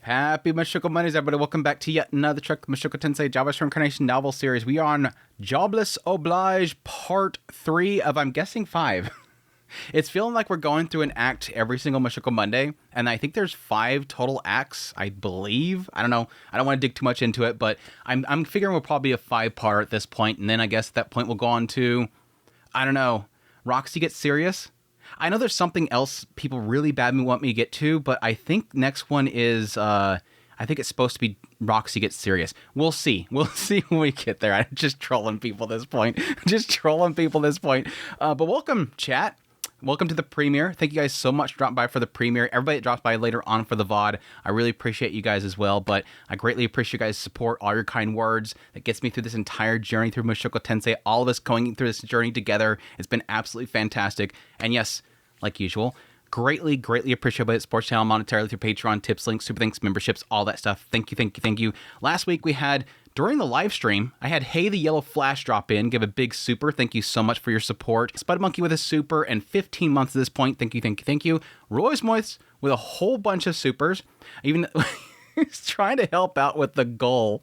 Happy Mushoku Mondays, everybody. Welcome back to yet another Mushoku Tensei Jobless Reincarnation novel series. We are on Jobless Oblige Part 3 of, I'm guessing, 5. It's feeling like we're going through an act every single Mushoku Monday, and I think there's 5 total acts, I believe. I don't know. I don't want to dig too much into it, but I'm figuring we'll probably be a 5-part at this point, and then I guess at that point we'll go on to, I don't know, Roxy Gets Serious? I know there's something else people really badly want me to get to, but I think next one is, I think it's supposed to be Roxy Gets Serious. We'll see. We'll see when we get there. I'm just trolling people at this point. But welcome, chat. Welcome to the premiere. Thank you guys so much for dropping by for the premiere. Everybody that drops by later on for the VOD, I really appreciate you guys as well, but I greatly appreciate you guys' support, all your kind words. That gets me through this entire journey through Mushoku Tensei, all of us going through this journey together. It's been absolutely fantastic. And yes, like usual, greatly appreciate it. Sports channel monetarily through Patreon, tips, links, super thanks, memberships, all that stuff. Thank you. Last week we had, during the live stream, I had Hey the Yellow Flash drop in, give a big super. Thank you so much for your support. Spud Monkey with a super and 15 months at this point. Thank you. Royce Moist with a whole bunch of supers. Even he's trying to help out with the goal.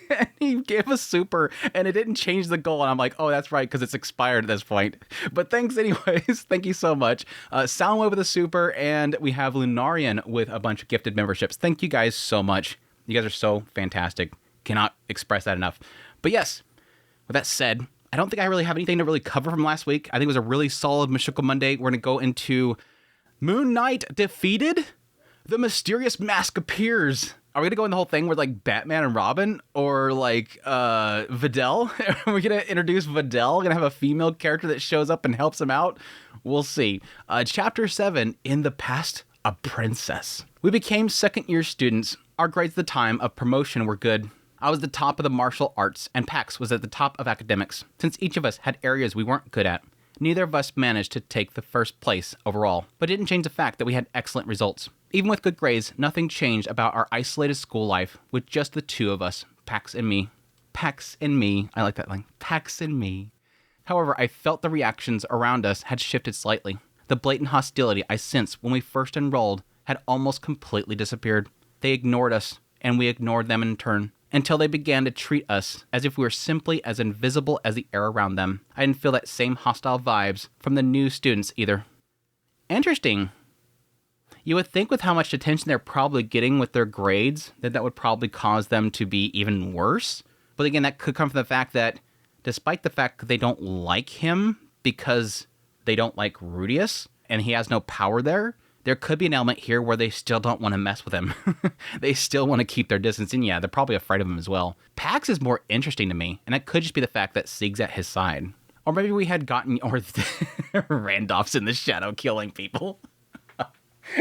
And he gave a super, and it didn't change the goal. And I'm like, oh, that's right, because it's expired at this point. But thanks anyways. Thank you so much. Soundwave with a super, and we have Lunarian with a bunch of gifted memberships. Thank you guys so much. You guys are so fantastic. Cannot express that enough. But yes, with that said, I don't think I really have anything to really cover from last week. I think it was a really solid Mushoku Monday. We're going to go into Moon Knight defeated. The mysterious mask appears. Are we going to go in the whole thing with, like, Batman and Robin? Or, like, Videl? Are we going to introduce Videl? Going to have a female character that shows up and helps him out? We'll see. Chapter 7, In the Past, a Princess. We became second-year students. Our grades at the time of promotion were good. I was the top of the martial arts, and Pax was at the top of academics. Since each of us had areas we weren't good at, neither of us managed to take the first place overall, but didn't change the fact that we had excellent results. Even with good grades, nothing changed about our isolated school life with just the two of us, Pax and me. Pax and me. I like that line. Pax and me. However, I felt the reactions around us had shifted slightly. The blatant hostility I sensed when we first enrolled had almost completely disappeared. They ignored us, and we ignored them in turn, until they began to treat us as if we were simply as invisible as the air around them. I didn't feel that same hostile vibes from the new students either. Interesting. You would think with how much attention they're probably getting with their grades, that would probably cause them to be even worse. But again, that could come from the fact that, despite the fact that they don't like him because they don't like Rudius, and he has no power there could be an element here where they still don't want to mess with him. They still want to keep their distance, and yeah, they're probably afraid of him as well. Pax is more interesting to me, and that could just be the fact that Sieg's at his side. Or maybe we had gotten, or Randolph's in the shadow killing people.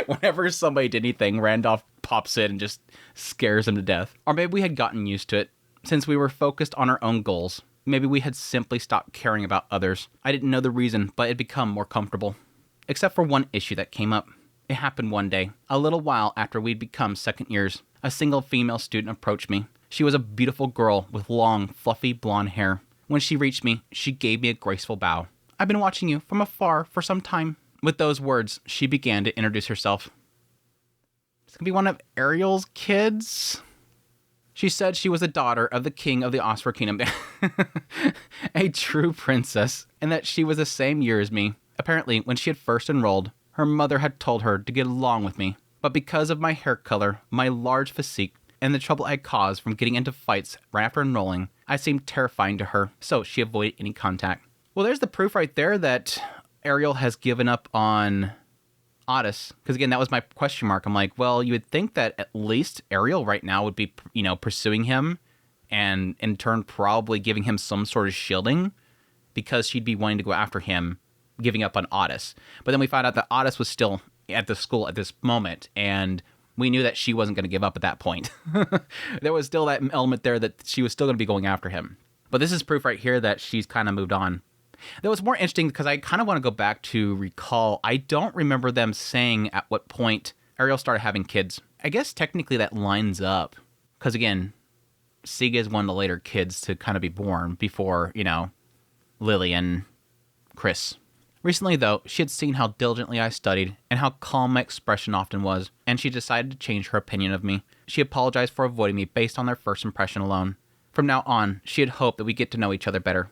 Whenever somebody did anything, Randolph pops in and just scares him to death. Or maybe we had gotten used to it, since we were focused on our own goals. Maybe we had simply stopped caring about others. I didn't know the reason, but it had become more comfortable. Except for one issue that came up. It happened one day, a little while after we'd become second years. A single female student approached me. She was a beautiful girl with long, fluffy blonde hair. When she reached me, she gave me a graceful bow. I've been watching you from afar for some time. With those words, she began to introduce herself. It's gonna be one of Ariel's kids? She said she was the daughter of the king of the Osprey Kingdom, a true princess, and that she was the same year as me. Apparently, when she had first enrolled, her mother had told her to get along with me, but because of my hair color, my large physique, and the trouble I had caused from getting into fights right after enrolling, I seemed terrifying to her, so she avoided any contact. Well, there's the proof right there that Ariel has given up on Otis, because again, that was my question mark. I'm like, well, you would think that at least Ariel right now would be, pursuing him, and in turn probably giving him some sort of shielding, because she'd be wanting to go after him, giving up on Otis. But then we found out that Otis was still at the school at this moment, and we knew that she wasn't going to give up at that point. There was still that element there that she was still going to be going after him. But this is proof right here that she's kind of moved on. That was more interesting because I kind of want to go back to recall. I don't remember them saying at what point Ariel started having kids. I guess technically that lines up because, again, Siga is one of the later kids to kind of be born before, Lily and Chris. Recently, though, she had seen how diligently I studied and how calm my expression often was, and she decided to change her opinion of me. She apologized for avoiding me based on their first impression alone. From now on, she had hoped that we get to know each other better.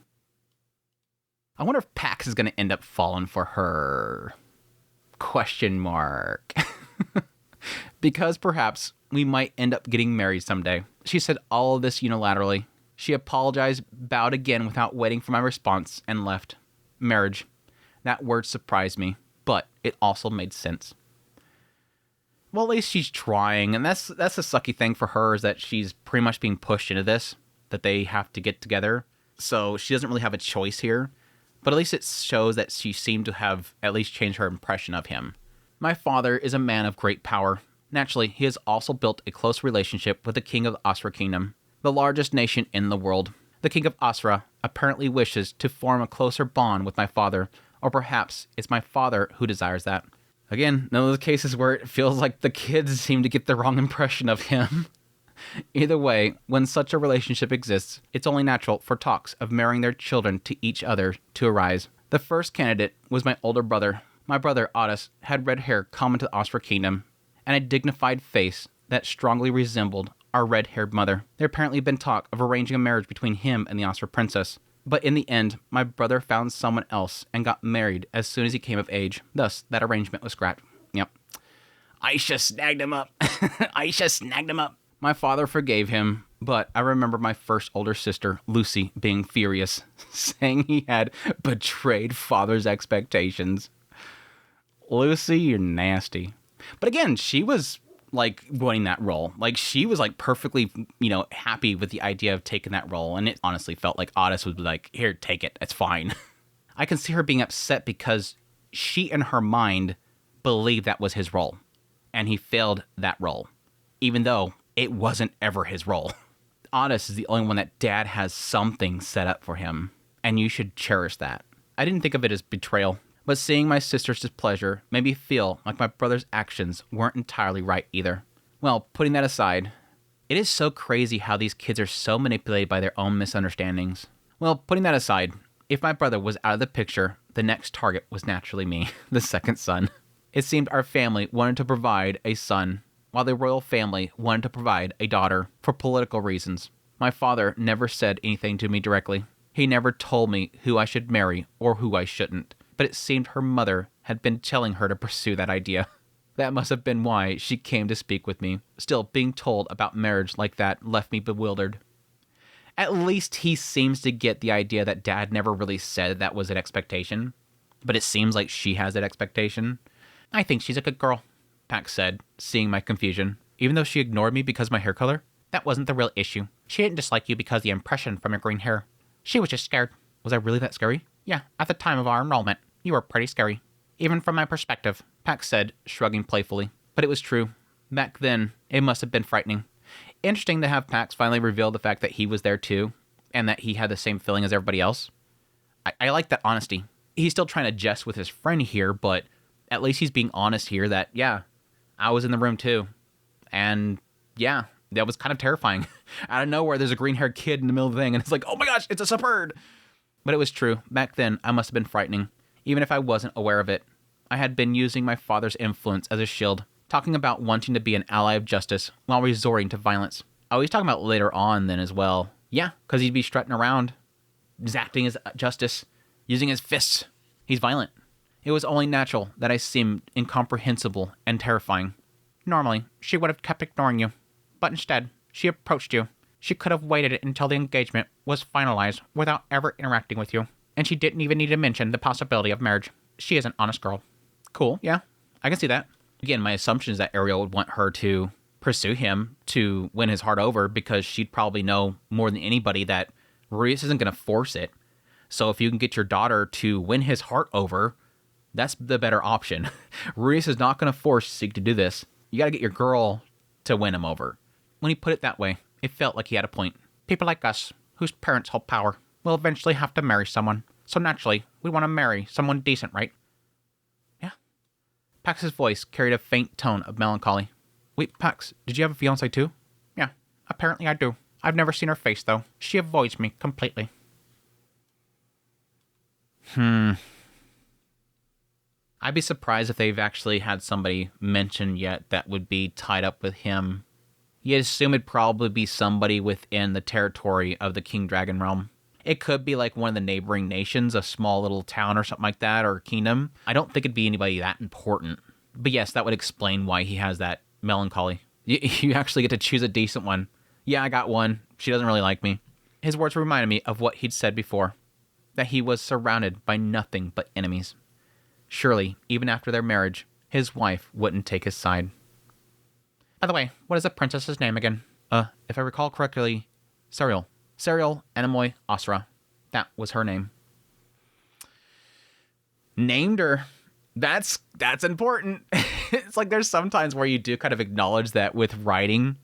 I wonder if Pax is going to end up falling for her. Question mark. Because perhaps we might end up getting married someday. She said all of this unilaterally. She apologized, bowed again without waiting for my response, and left. Marriage. That word surprised me, but it also made sense. Well, at least she's trying, and that's the sucky thing for her, is that she's pretty much being pushed into this, that they have to get together. So she doesn't really have a choice here, but at least it shows that she seemed to have at least changed her impression of him. My father is a man of great power. Naturally, he has also built a close relationship with the king of the Asura Kingdom, the largest nation in the world. The king of Asura apparently wishes to form a closer bond with my father, or perhaps it's my father who desires that. Again, none of the cases where it feels like the kids seem to get the wrong impression of him. Either way, when such a relationship exists, it's only natural for talks of marrying their children to each other to arise. The first candidate was my older brother. My brother, Otis, had red hair common to the Asura Kingdom, and a dignified face that strongly resembled our red-haired mother. There apparently had been talk of arranging a marriage between him and the Asura princess. But in the end, my brother found someone else and got married as soon as he came of age. Thus, that arrangement was scrapped. Yep. Aisha snagged him up. Aisha snagged him up. My father forgave him, but I remember my first older sister, Lucy, being furious, saying he had betrayed father's expectations. Lucy, you're nasty. But again, she was like winning that role. Like she was like perfectly, happy with the idea of taking that role. And it honestly felt like Otis would be like, here, take it. It's fine. I can see her being upset because she in her mind believed that was his role. And he failed that role, even though it wasn't ever his role. Otis is the only one that dad has something set up for him. And you should cherish that. I didn't think of it as betrayal. But seeing my sister's displeasure made me feel like my brother's actions weren't entirely right either. Well, putting that aside, it is so crazy how these kids are so manipulated by their own misunderstandings. Well, putting that aside, if my brother was out of the picture, the next target was naturally me, the second son. It seemed our family wanted to provide a son, while the royal family wanted to provide a daughter, for political reasons. My father never said anything to me directly. He never told me who I should marry or who I shouldn't. But it seemed her mother had been telling her to pursue that idea. That must have been why she came to speak with me. Still, being told about marriage like that left me bewildered. At least he seems to get the idea that dad never really said that was an expectation. But it seems like she has that expectation. I think she's a good girl, Pax said, seeing my confusion. Even though she ignored me because of my hair color, that wasn't the real issue. She didn't dislike you because of the impression from your green hair. She was just scared. Was I really that scary? Yeah, at the time of our enrollment, you were pretty scary. Even from my perspective, Pax said, shrugging playfully. But it was true. Back then, it must have been frightening. Interesting to have Pax finally reveal the fact that he was there too, and that he had the same feeling as everybody else. I like that honesty. He's still trying to jest with his friend here, but at least he's being honest here that, yeah, I was in the room too. And yeah, that was kind of terrifying. Out of nowhere, there's a green-haired kid in the middle of the thing, and it's like, oh my gosh, it's a subvert! But it was true. Back then, I must have been frightening, even if I wasn't aware of it. I had been using my father's influence as a shield, talking about wanting to be an ally of justice while resorting to violence. Oh, he's talking about later on then as well. Yeah, because he'd be strutting around, acting as justice, using his fists. He's violent. It was only natural that I seemed incomprehensible and terrifying. Normally, she would have kept ignoring you, but instead, she approached you. She could have waited until the engagement was finalized without ever interacting with you. And she didn't even need to mention the possibility of marriage. She is an honest girl. Cool, yeah, I can see that. Again, my assumption is that Ariel would want her to pursue him to win his heart over because she'd probably know more than anybody that Ruiz isn't going to force it. So if you can get your daughter to win his heart over, that's the better option. Ruiz is not going to force Sig to do this. You got to get your girl to win him over. When he put it that way, it felt like he had a point. People like us, whose parents hold power, will eventually have to marry someone. So naturally, we want to marry someone decent, right? Yeah. Pax's voice carried a faint tone of melancholy. Wait, Pax, did you have a fiancé too? Yeah, apparently I do. I've never seen her face, though. She avoids me completely. I'd be surprised if they've actually had somebody mention yet that would be tied up with him. You'd assume it'd probably be somebody within the territory of the King Dragon realm. It could be like one of the neighboring nations, a small little town or something like that, or kingdom. I don't think it'd be anybody that important. But yes, that would explain why he has that melancholy. You actually get to choose a decent one. Yeah, I got one. She doesn't really like me. His words reminded me of what he'd said before, that he was surrounded by nothing but enemies. Surely, even after their marriage, his wife wouldn't take his side. By the way, what is the princess's name again? If I recall correctly, Serial. Serial Anemoi Asura. That was her name. Named her. That's important. It's like there's sometimes where you do kind of acknowledge that with writing,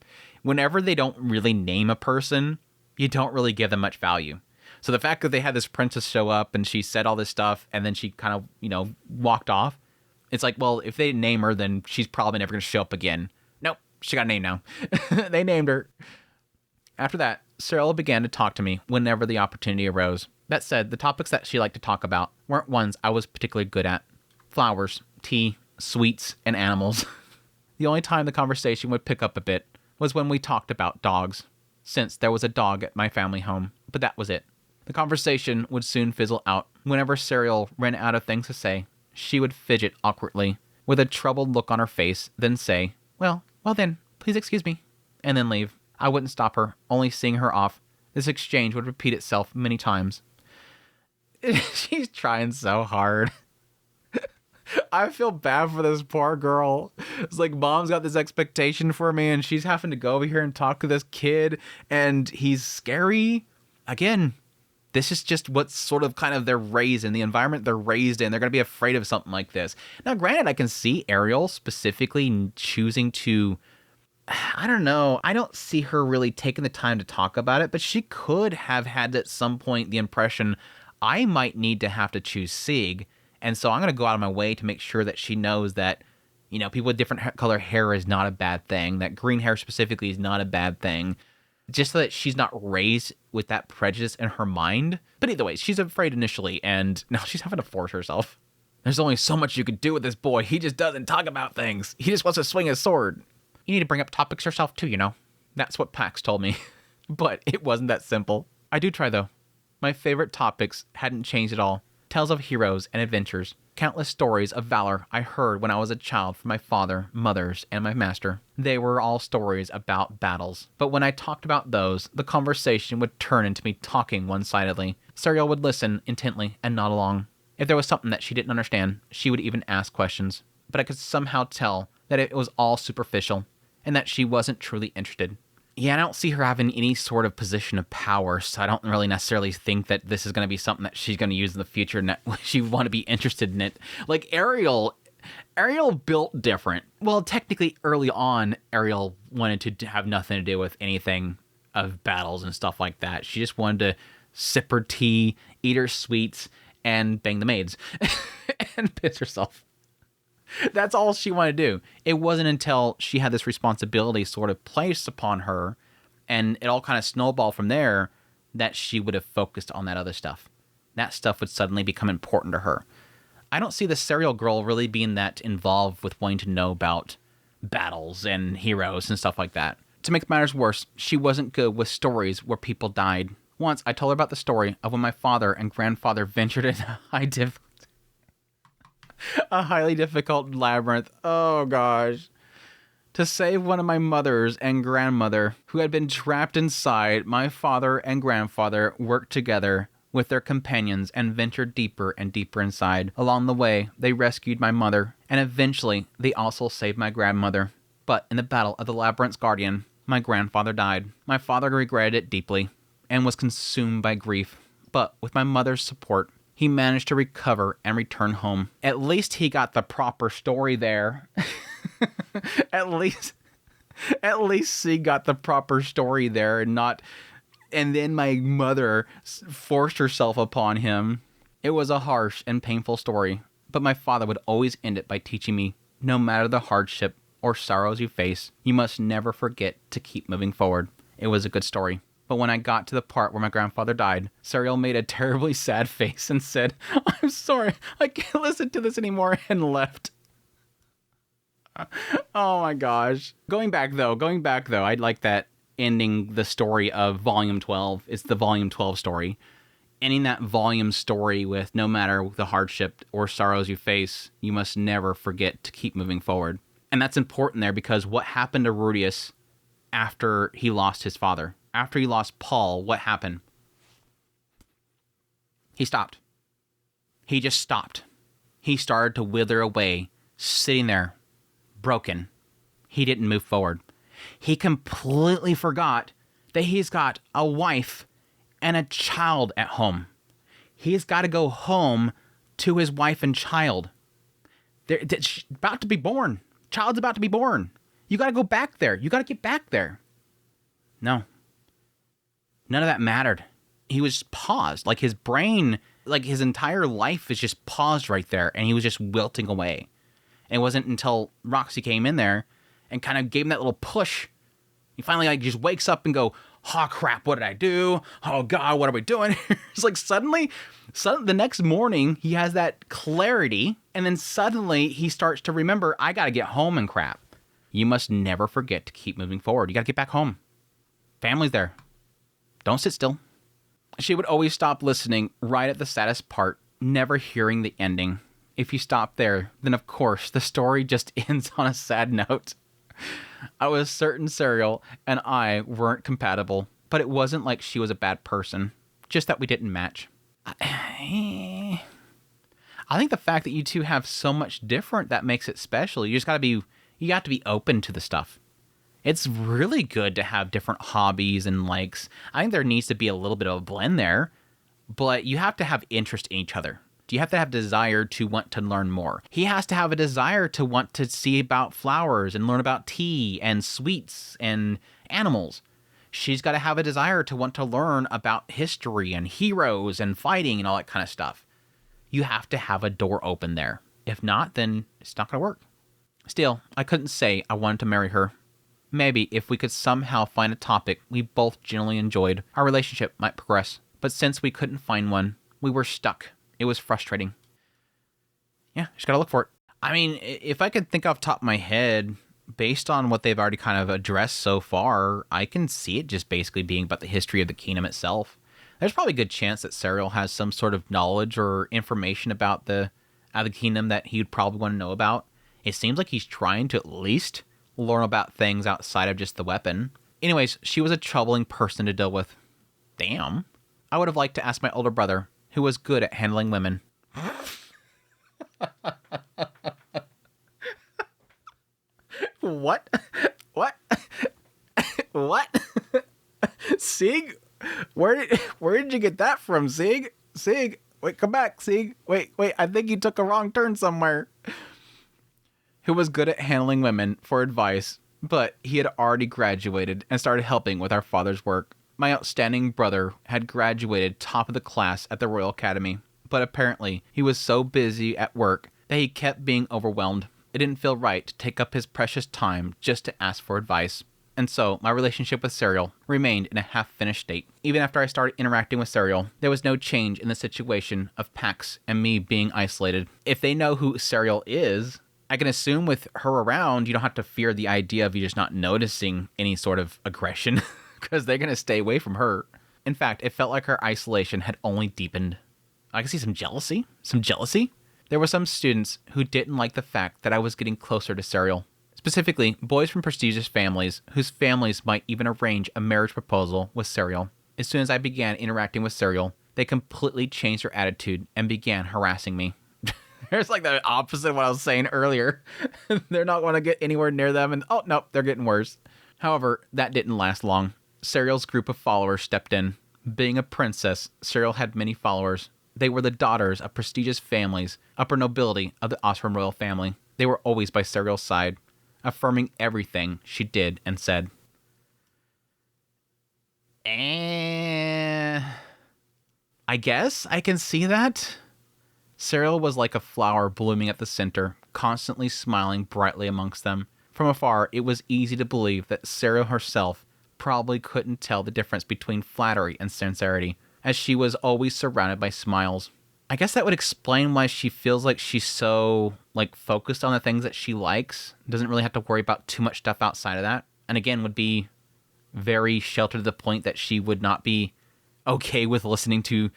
whenever they don't really name a person, you don't really give them much value. So the fact that they had this princess show up and she said all this stuff and then she kind of, walked off, it's like, well, if they didn't name her, then she's probably never going to show up again. Nope, she got a name now. They named her. After that, Cyril began to talk to me whenever the opportunity arose. That said, the topics that she liked to talk about weren't ones I was particularly good at. Flowers, tea, sweets, and animals. The only time the conversation would pick up a bit was when we talked about dogs, since there was a dog at my family home, but that was it. The conversation would soon fizzle out. Whenever Cyril ran out of things to say, she would fidget awkwardly, with a troubled look on her face, then say, well then, please excuse me, and then leave. I wouldn't stop her, only seeing her off. This exchange would repeat itself many times. She's trying so hard. I feel bad for this poor girl. It's like mom's got this expectation for me and she's having to go over here and talk to this kid and he's scary. Again, this is just what's sort of kind of they're raised in, the environment they're raised in. They're going to be afraid of something like this. Now, granted, I can see Ariel specifically choosing to, I don't know. I don't see her really taking the time to talk about it, but she could have had at some point the impression I might need to have to choose Sig. And so I'm going to go out of my way to make sure that she knows that, people with different color hair is not a bad thing, that green hair specifically is not a bad thing, just so that she's not raised with that prejudice in her mind. But either way, she's afraid initially, and now she's having to force herself. There's only so much you could do with this boy. He just doesn't talk about things. He just wants to swing his sword. You need to bring up topics yourself too, That's what Pax told me. But it wasn't that simple. I do try, though. My favorite topics hadn't changed at all. Tales of heroes and adventures. Countless stories of valor I heard when I was a child from my father, mothers, and my master. They were all stories about battles. But when I talked about those, the conversation would turn into me talking one-sidedly. Serial would listen intently and nod along. If there was something that she didn't understand, she would even ask questions. But I could somehow tell that it was all superficial, and that she wasn't truly interested. Yeah, I don't see her having any sort of position of power, so I don't really necessarily think that this is going to be something that she's going to use in the future and that she would want to be interested in it. Like Ariel built different. Well, technically early on, Ariel wanted to have nothing to do with anything of battles and stuff like that. She just wanted to sip her tea, eat her sweets, and bang the maids and piss herself. That's all she wanted to do. It wasn't until she had this responsibility sort of placed upon her, and it all kind of snowballed from there, that she would have focused on that other stuff. That stuff would suddenly become important to her. I don't see the Serial Girl really being that involved with wanting to know about battles and heroes and stuff like that. To make matters worse, she wasn't good with stories where people died. Once, I told her about the story of when my father and grandfather ventured into a highly difficult labyrinth. Oh gosh. To save one of my mothers and grandmother who had been trapped inside, my father and grandfather worked together with their companions and ventured deeper and deeper inside. Along the way, they rescued my mother, and eventually they also saved my grandmother. But in the battle of the labyrinth's guardian, my grandfather died. My father regretted it deeply and was consumed by grief. But with my mother's support, he managed to recover and return home. At least he got the proper story there. At least he got the proper story there and then my mother forced herself upon him. It was a harsh and painful story, but my father would always end it by teaching me, no matter the hardship or sorrows you face, you must never forget to keep moving forward. It was a good story. But when I got to the part where my grandfather died, Serial made a terribly sad face and said, "I'm sorry, I can't listen to this anymore," and left. Oh my gosh. Going back though, I'd like that ending the story of Volume 12. It's the Volume 12 story. Ending that volume story with, no matter the hardship or sorrows you face, you must never forget to keep moving forward. And that's important there because what happened to Rudius after he lost his father? After he lost Paul, what happened? He stopped. He just stopped. He started to wither away, sitting there, broken. He didn't move forward. He completely forgot that he's got a wife and a child at home. He's got to go home to his wife and child. They're about to be born. Child's about to be born. You got to go back there. You got to get back there. No. None of that mattered. He was paused. Like his brain, like his entire life is just paused right there. And he was just wilting away. And it wasn't until Roxy came in there and kind of gave him that little push. He finally like just wakes up and go, "Oh crap, what did I do? Oh God, what are we doing?" It's like suddenly the next morning he has that clarity, and then suddenly he starts to remember, I gotta get home and crap. You must never forget to keep moving forward. You gotta get back home. Family's there. Don't sit still. She would always stop listening right at the saddest part, never hearing the ending. If you stop there, then of course the story just ends on a sad note. I was certain Serial and I weren't compatible, but it wasn't like she was a bad person, just that we didn't match. I think the fact that you two have so much different, that makes it special. You have to be open to the stuff. It's really good to have different hobbies and likes. I think there needs to be a little bit of a blend there, but you have to have interest in each other. You have to have desire to want to learn more. He has to have a desire to want to see about flowers and learn about tea and sweets and animals. She's got to have a desire to want to learn about history and heroes and fighting and all that kind of stuff. You have to have a door open there. If not, then it's not going to work. Still, I couldn't say I wanted to marry her. Maybe if we could somehow find a topic we both genuinely enjoyed, our relationship might progress. But since we couldn't find one, we were stuck. It was frustrating. Yeah, just gotta look for it. I mean, if I could think off the top of my head, based on what they've already kind of addressed so far, I can see it just basically being about the history of the kingdom itself. There's probably a good chance that Serial has some sort of knowledge or information about the kingdom that he would probably want to know about. It seems like he's trying to at least learn about things outside of just the weapon. Anyways, she was a troubling person to deal with. Damn. I would have liked to ask my older brother, who was good at handling women. What? What? What? Sig? Where did you get that from, Sig? Sig? Wait, come back, Sig. Wait, I think you took a wrong turn somewhere. Who was good at handling women for advice, but he had already graduated and started helping with our father's work. My outstanding brother had graduated top of the class at the Royal Academy, but apparently he was so busy at work that he kept being overwhelmed. It didn't feel right to take up his precious time just to ask for advice. And so my relationship with Serial remained in a half-finished state. Even after I started interacting with Serial, there was no change in the situation of Pax and me being isolated. If they know who Serial is, I can assume with her around, you don't have to fear the idea of you just not noticing any sort of aggression. Because they're going to stay away from her. In fact, it felt like her isolation had only deepened. I could see some jealousy. There were some students who didn't like the fact that I was getting closer to Serial. Specifically, boys from prestigious families whose families might even arrange a marriage proposal with Serial. As soon as I began interacting with Serial, they completely changed their attitude and began harassing me. There's like the opposite of what I was saying earlier. They're not going to get anywhere near them, and oh, nope, they're getting worse. However, that didn't last long. Serial's group of followers stepped in. Being a princess, Serial had many followers. They were the daughters of prestigious families, upper nobility of the Osram royal family. They were always by Serial's side, affirming everything she did and said. I guess I can see that. Serial was like a flower blooming at the center, constantly smiling brightly amongst them. From afar, it was easy to believe that Serial herself probably couldn't tell the difference between flattery and sincerity, as she was always surrounded by smiles. I guess that would explain why she feels like she's so, focused on the things that she likes, doesn't really have to worry about too much stuff outside of that, and again, would be very sheltered to the point that she would not be okay with listening to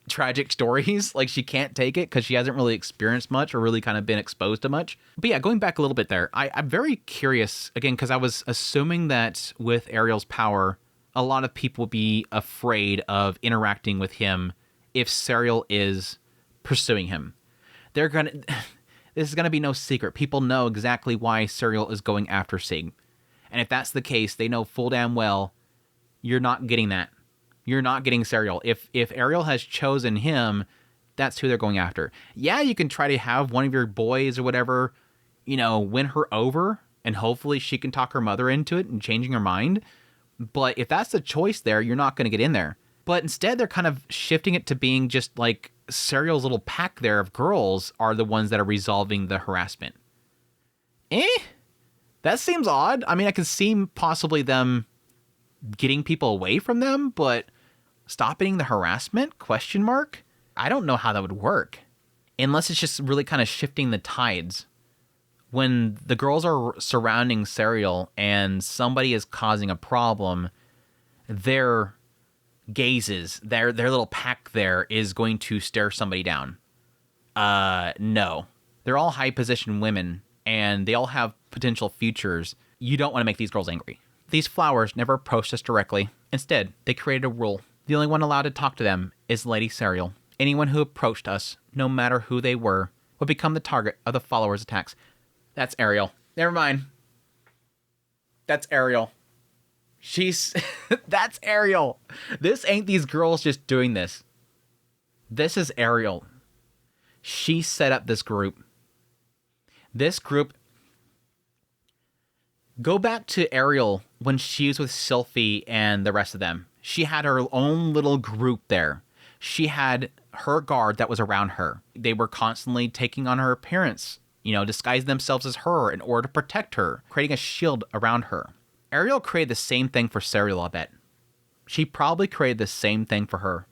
tragic stories. Like, she can't take it because she hasn't really experienced much or really kind of been exposed to much. But yeah, going back a little bit there, I'm very curious, again, because I was assuming that with Ariel's power, a lot of people would be afraid of interacting with him if Serial is pursuing him. This is gonna be no secret. People know exactly why Serial is going after Sig. And if that's the case, they know full damn well you're not getting that. You're not getting Serial. If Ariel has chosen him, that's who they're going after. Yeah, you can try to have one of your boys or whatever, win her over, and hopefully she can talk her mother into it and changing her mind. But if that's the choice there, you're not going to get in there. But instead, they're kind of shifting it to being just like Serial's little pack there of girls are the ones that are resolving the harassment. That seems odd. I mean, I can see possibly them getting people away from them, but stopping the harassment? ? I don't know how that would work. Unless it's just really kind of shifting the tides. When the girls are surrounding Serial and somebody is causing a problem, their gazes, their little pack there is going to stare somebody down. No. They're all high-position women, and they all have potential futures. You don't want to make these girls angry. These flowers never approached us directly. Instead, they created a rule. The only one allowed to talk to them is Lady Serial. Anyone who approached us, no matter who they were, would become the target of the followers' attacks. That's Ariel. Never mind. That's Ariel. That's Ariel. This ain't these girls just doing this. This is Ariel. She set up this group. Go back to Ariel when she was with Sylphie and the rest of them. She had her own little group there. She had her guard that was around her. They were constantly taking on her appearance, disguising themselves as her in order to protect her, creating a shield around her. Ariel created the same thing for Serial, I bet. She probably created the same thing for her.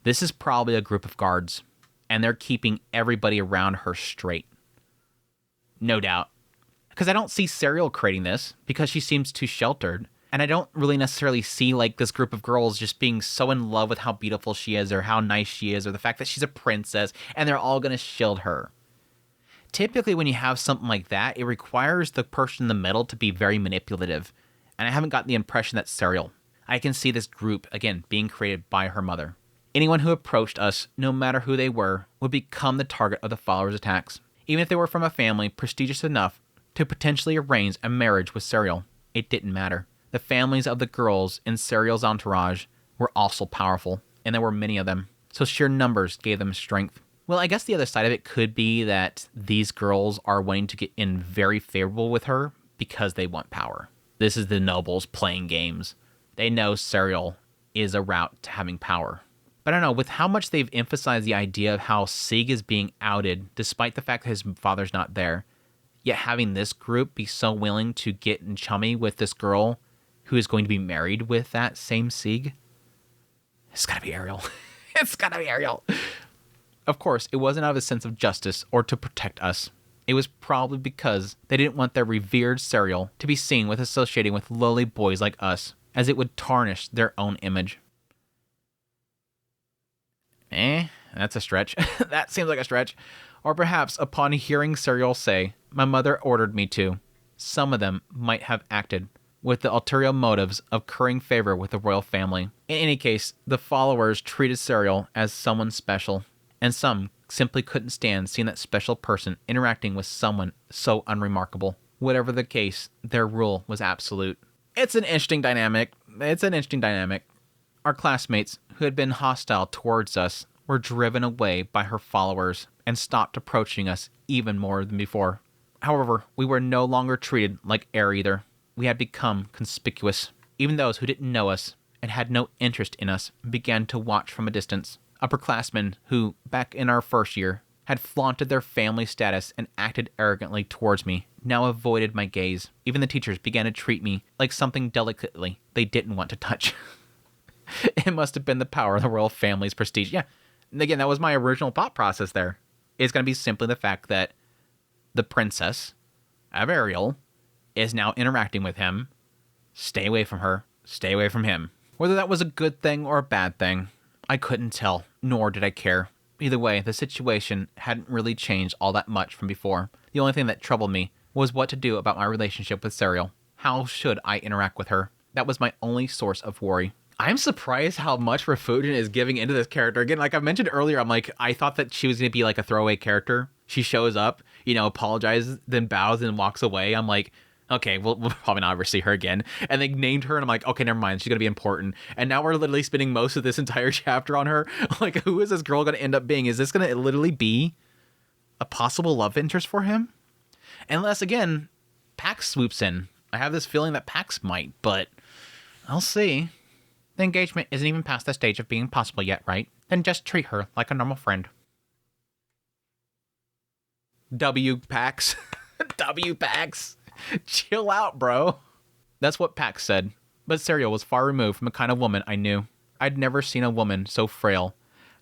This is probably a group of guards, and they're keeping everybody around her straight. No doubt. Because I don't see Serial creating this, because she seems too sheltered, and I don't really necessarily see this group of girls just being so in love with how beautiful she is, or how nice she is, or the fact that she's a princess, and they're all going to shield her. Typically, when you have something like that, it requires the person in the middle to be very manipulative, and I haven't gotten the impression that's Serial. I can see this group, again, being created by her mother. Anyone who approached us, no matter who they were, would become the target of the followers' attacks. Even if they were from a family prestigious enough to potentially arrange a marriage with Serial, it didn't matter. The families of the girls in Serial's entourage were also powerful, and there were many of them, so sheer numbers gave them strength. Well, I guess the other side of it could be that these girls are wanting to get in very favorable with her because they want power. This is the nobles playing games. They know Serial is a route to having power. But I don't know, with how much they've emphasized the idea of how Sig is being outed, despite the fact that his father's not there, yet having this group be so willing to get in chummy with this girl who is going to be married with that same Sig, it's gotta be Ariel. It's gotta be Ariel. Of course, it wasn't out of a sense of justice or to protect us. It was probably because they didn't want their revered Serial to be seen with associating with lowly boys like us, as it would tarnish their own image. That's a stretch. That seems like a stretch. Or perhaps upon hearing Serial say, "My mother ordered me to," some of them might have acted with the ulterior motives of currying favor with the royal family. In any case, the followers treated Serial as someone special, and some simply couldn't stand seeing that special person interacting with someone so unremarkable. Whatever the case, their rule was absolute. It's an interesting dynamic. Our classmates, who had been hostile towards us, were driven away by her followers and stopped approaching us even more than before. However, we were no longer treated like air either. We had become conspicuous. Even those who didn't know us and had no interest in us began to watch from a distance. Upperclassmen who, back in our first year, had flaunted their family status and acted arrogantly towards me, now avoided my gaze. Even the teachers began to treat me like something delicately they didn't want to touch. It must have been the power of the royal family's prestige. Yeah, and again, that was my original thought process there. It's going to be simply the fact that the princess of Ariel is now interacting with him. Stay away from her. Stay away from him. Whether that was a good thing or a bad thing, I couldn't tell, nor did I care. Either way, the situation hadn't really changed all that much from before. The only thing that troubled me was what to do about my relationship with Serial. How should I interact with her? That was my only source of worry. I'm surprised how much Refugin is giving into this character. Again, like I mentioned earlier, I thought that she was going to be like a throwaway character. She shows up, apologizes, then bows and walks away. I'm like, okay, we'll probably not ever see her again. And they named her, and I'm like, okay, never mind. She's going to be important. And now we're literally spending most of this entire chapter on her. Like, who is this girl going to end up being? Is this going to literally be a possible love interest for him? Unless, again, Pax swoops in. I have this feeling that Pax might, but I'll see. The engagement isn't even past the stage of being possible yet, right? Then just treat her like a normal friend. W, Pax. W, Pax. Chill out, bro. That's what Pax said. But Serial was far removed from the kind of woman I knew. I'd never seen a woman so frail.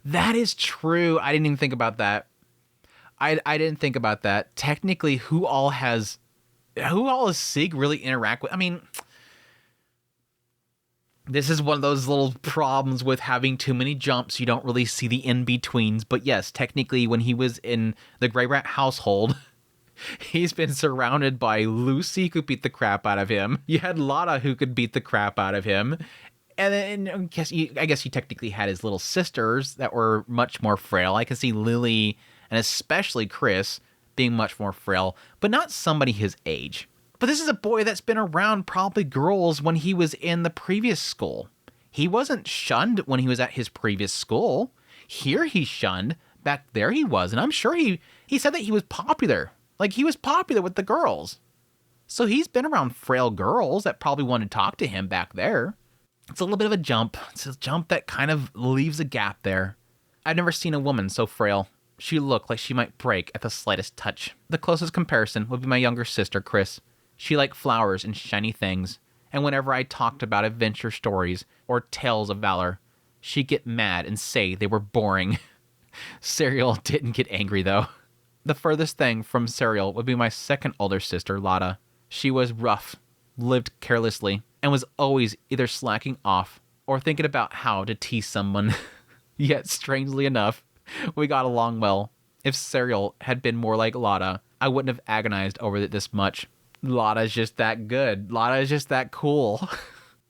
That is true. I didn't even think about that. I didn't think about that. Technically, who all does Sig really interact with? I mean, this is one of those little problems with having too many jumps. You don't really see the in-betweens. But yes, technically, when he was in the Grey Rat household, he's been surrounded by Lucy, who could beat the crap out of him. You had Lotta, who could beat the crap out of him. And then I guess he technically had his little sisters that were much more frail. I can see Lily, and especially Chris, being much more frail, but not somebody his age. But this is a boy that's been around probably girls when he was in the previous school. He wasn't shunned when he was at his previous school. Here he's shunned. Back there he was. And I'm sure he said that he was popular. Like, he was popular with the girls. So he's been around frail girls that probably wanted to talk to him back there. It's a little bit of a jump. It's a jump that kind of leaves a gap there. I've never seen a woman so frail. She looked like she might break at the slightest touch. The closest comparison would be my younger sister, Chris. She liked flowers and shiny things, and whenever I talked about adventure stories or tales of valor, she'd get mad and say they were boring. Serial didn't get angry, though. The furthest thing from Serial would be my second older sister, Lotta. She was rough, lived carelessly, and was always either slacking off or thinking about how to tease someone. Yet, strangely enough, we got along well. If Serial had been more like Lotta, I wouldn't have agonized over it this much. Lotta's just that good. Lotta is just that cool.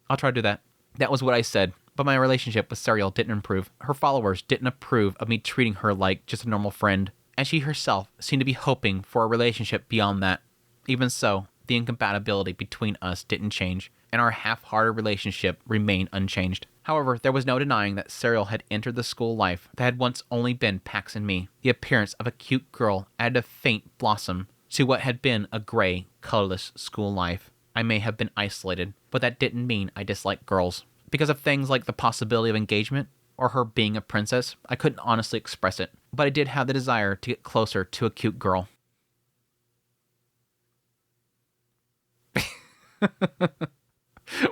I'll try to do that. That was what I said. But my relationship with Serial didn't improve. Her followers didn't approve of me treating her like just a normal friend. And she herself seemed to be hoping for a relationship beyond that. Even so, the incompatibility between us didn't change, and our half-hearted relationship remained unchanged. However, there was no denying that Serial had entered the school life that had once only been Pax and me. The appearance of a cute girl added a faint blossom to what had been a gray, colorless school life. I may have been isolated, but that didn't mean I disliked girls. Because of things like the possibility of engagement, or her being a princess, I couldn't honestly express it. But I did have the desire to get closer to a cute girl.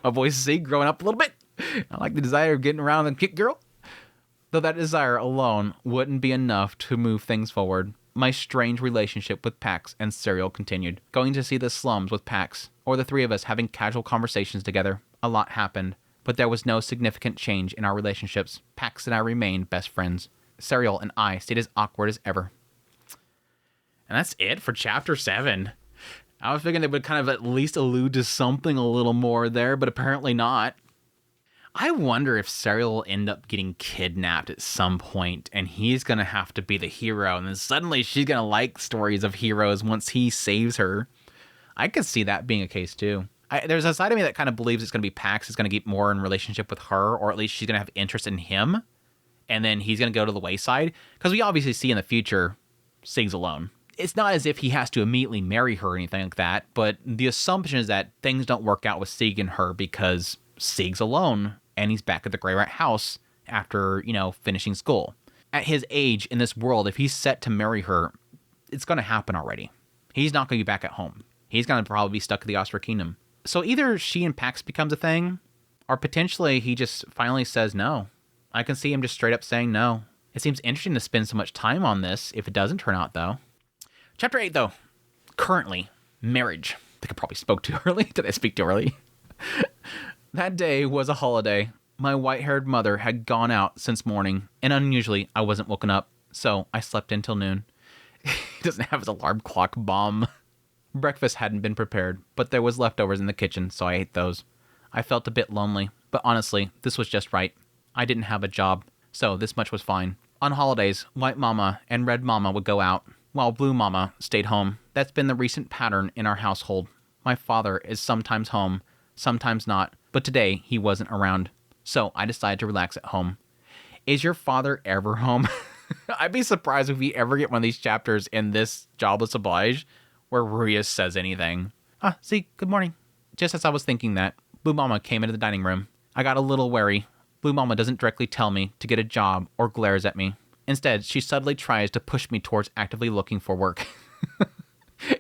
My voice is growing up a little bit. I like the desire of getting around a cute girl. Though that desire alone wouldn't be enough to move things forward, my strange relationship with Pax and Serial continued. Going to see the slums with Pax, or the three of us having casual conversations together, a lot happened. But there was no significant change in our relationships. Pax and I remained best friends. Serial and I stayed as awkward as ever. And that's it for Chapter 7. I was thinking they would kind of at least allude to something a little more there, but apparently not. I wonder if Serial will end up getting kidnapped at some point, and he's going to have to be the hero, and then suddenly she's going to like stories of heroes once he saves her. I could see that being a case, too. There's a side of me that kind of believes it's going to be Pax is going to get more in relationship with her, or at least she's going to have interest in him, and then he's going to go to the wayside. Because we obviously see in the future, Sig's alone. It's not as if he has to immediately marry her or anything like that, but the assumption is that things don't work out with Sig and her because Sig's alone, and he's back at the Grey Rat house after, finishing school. At his age in this world, if he's set to marry her, it's going to happen already. He's not going to be back at home. He's going to probably be stuck in the Austria Kingdom. So either she and Pax becomes a thing, or potentially he just finally says no. I can see him just straight up saying no. It seems interesting to spend so much time on this if it doesn't turn out, though. Chapter 8, though. Currently, marriage. I think I probably spoke too early. Did I speak too early? That day was a holiday. My white-haired mother had gone out since morning, and unusually, I wasn't woken up, so I slept until noon. He doesn't have his alarm clock bomb. Breakfast hadn't been prepared, but there was leftovers in the kitchen, so I ate those. I felt a bit lonely, but honestly, this was just right. I didn't have a job, so this much was fine. On holidays, White Mama and Red Mama would go out, while Blue Mama stayed home. That's been the recent pattern in our household. My father is sometimes home, sometimes not, but today he wasn't around. So I decided to relax at home. Is your father ever home? I'd be surprised if we ever get one of these chapters in this Jobless Oblige where Ruius says anything. See, good morning. Just as I was thinking that, Blue Mama came into the dining room. I got a little wary. Blue Mama doesn't directly tell me to get a job or glares at me. Instead, she subtly tries to push me towards actively looking for work.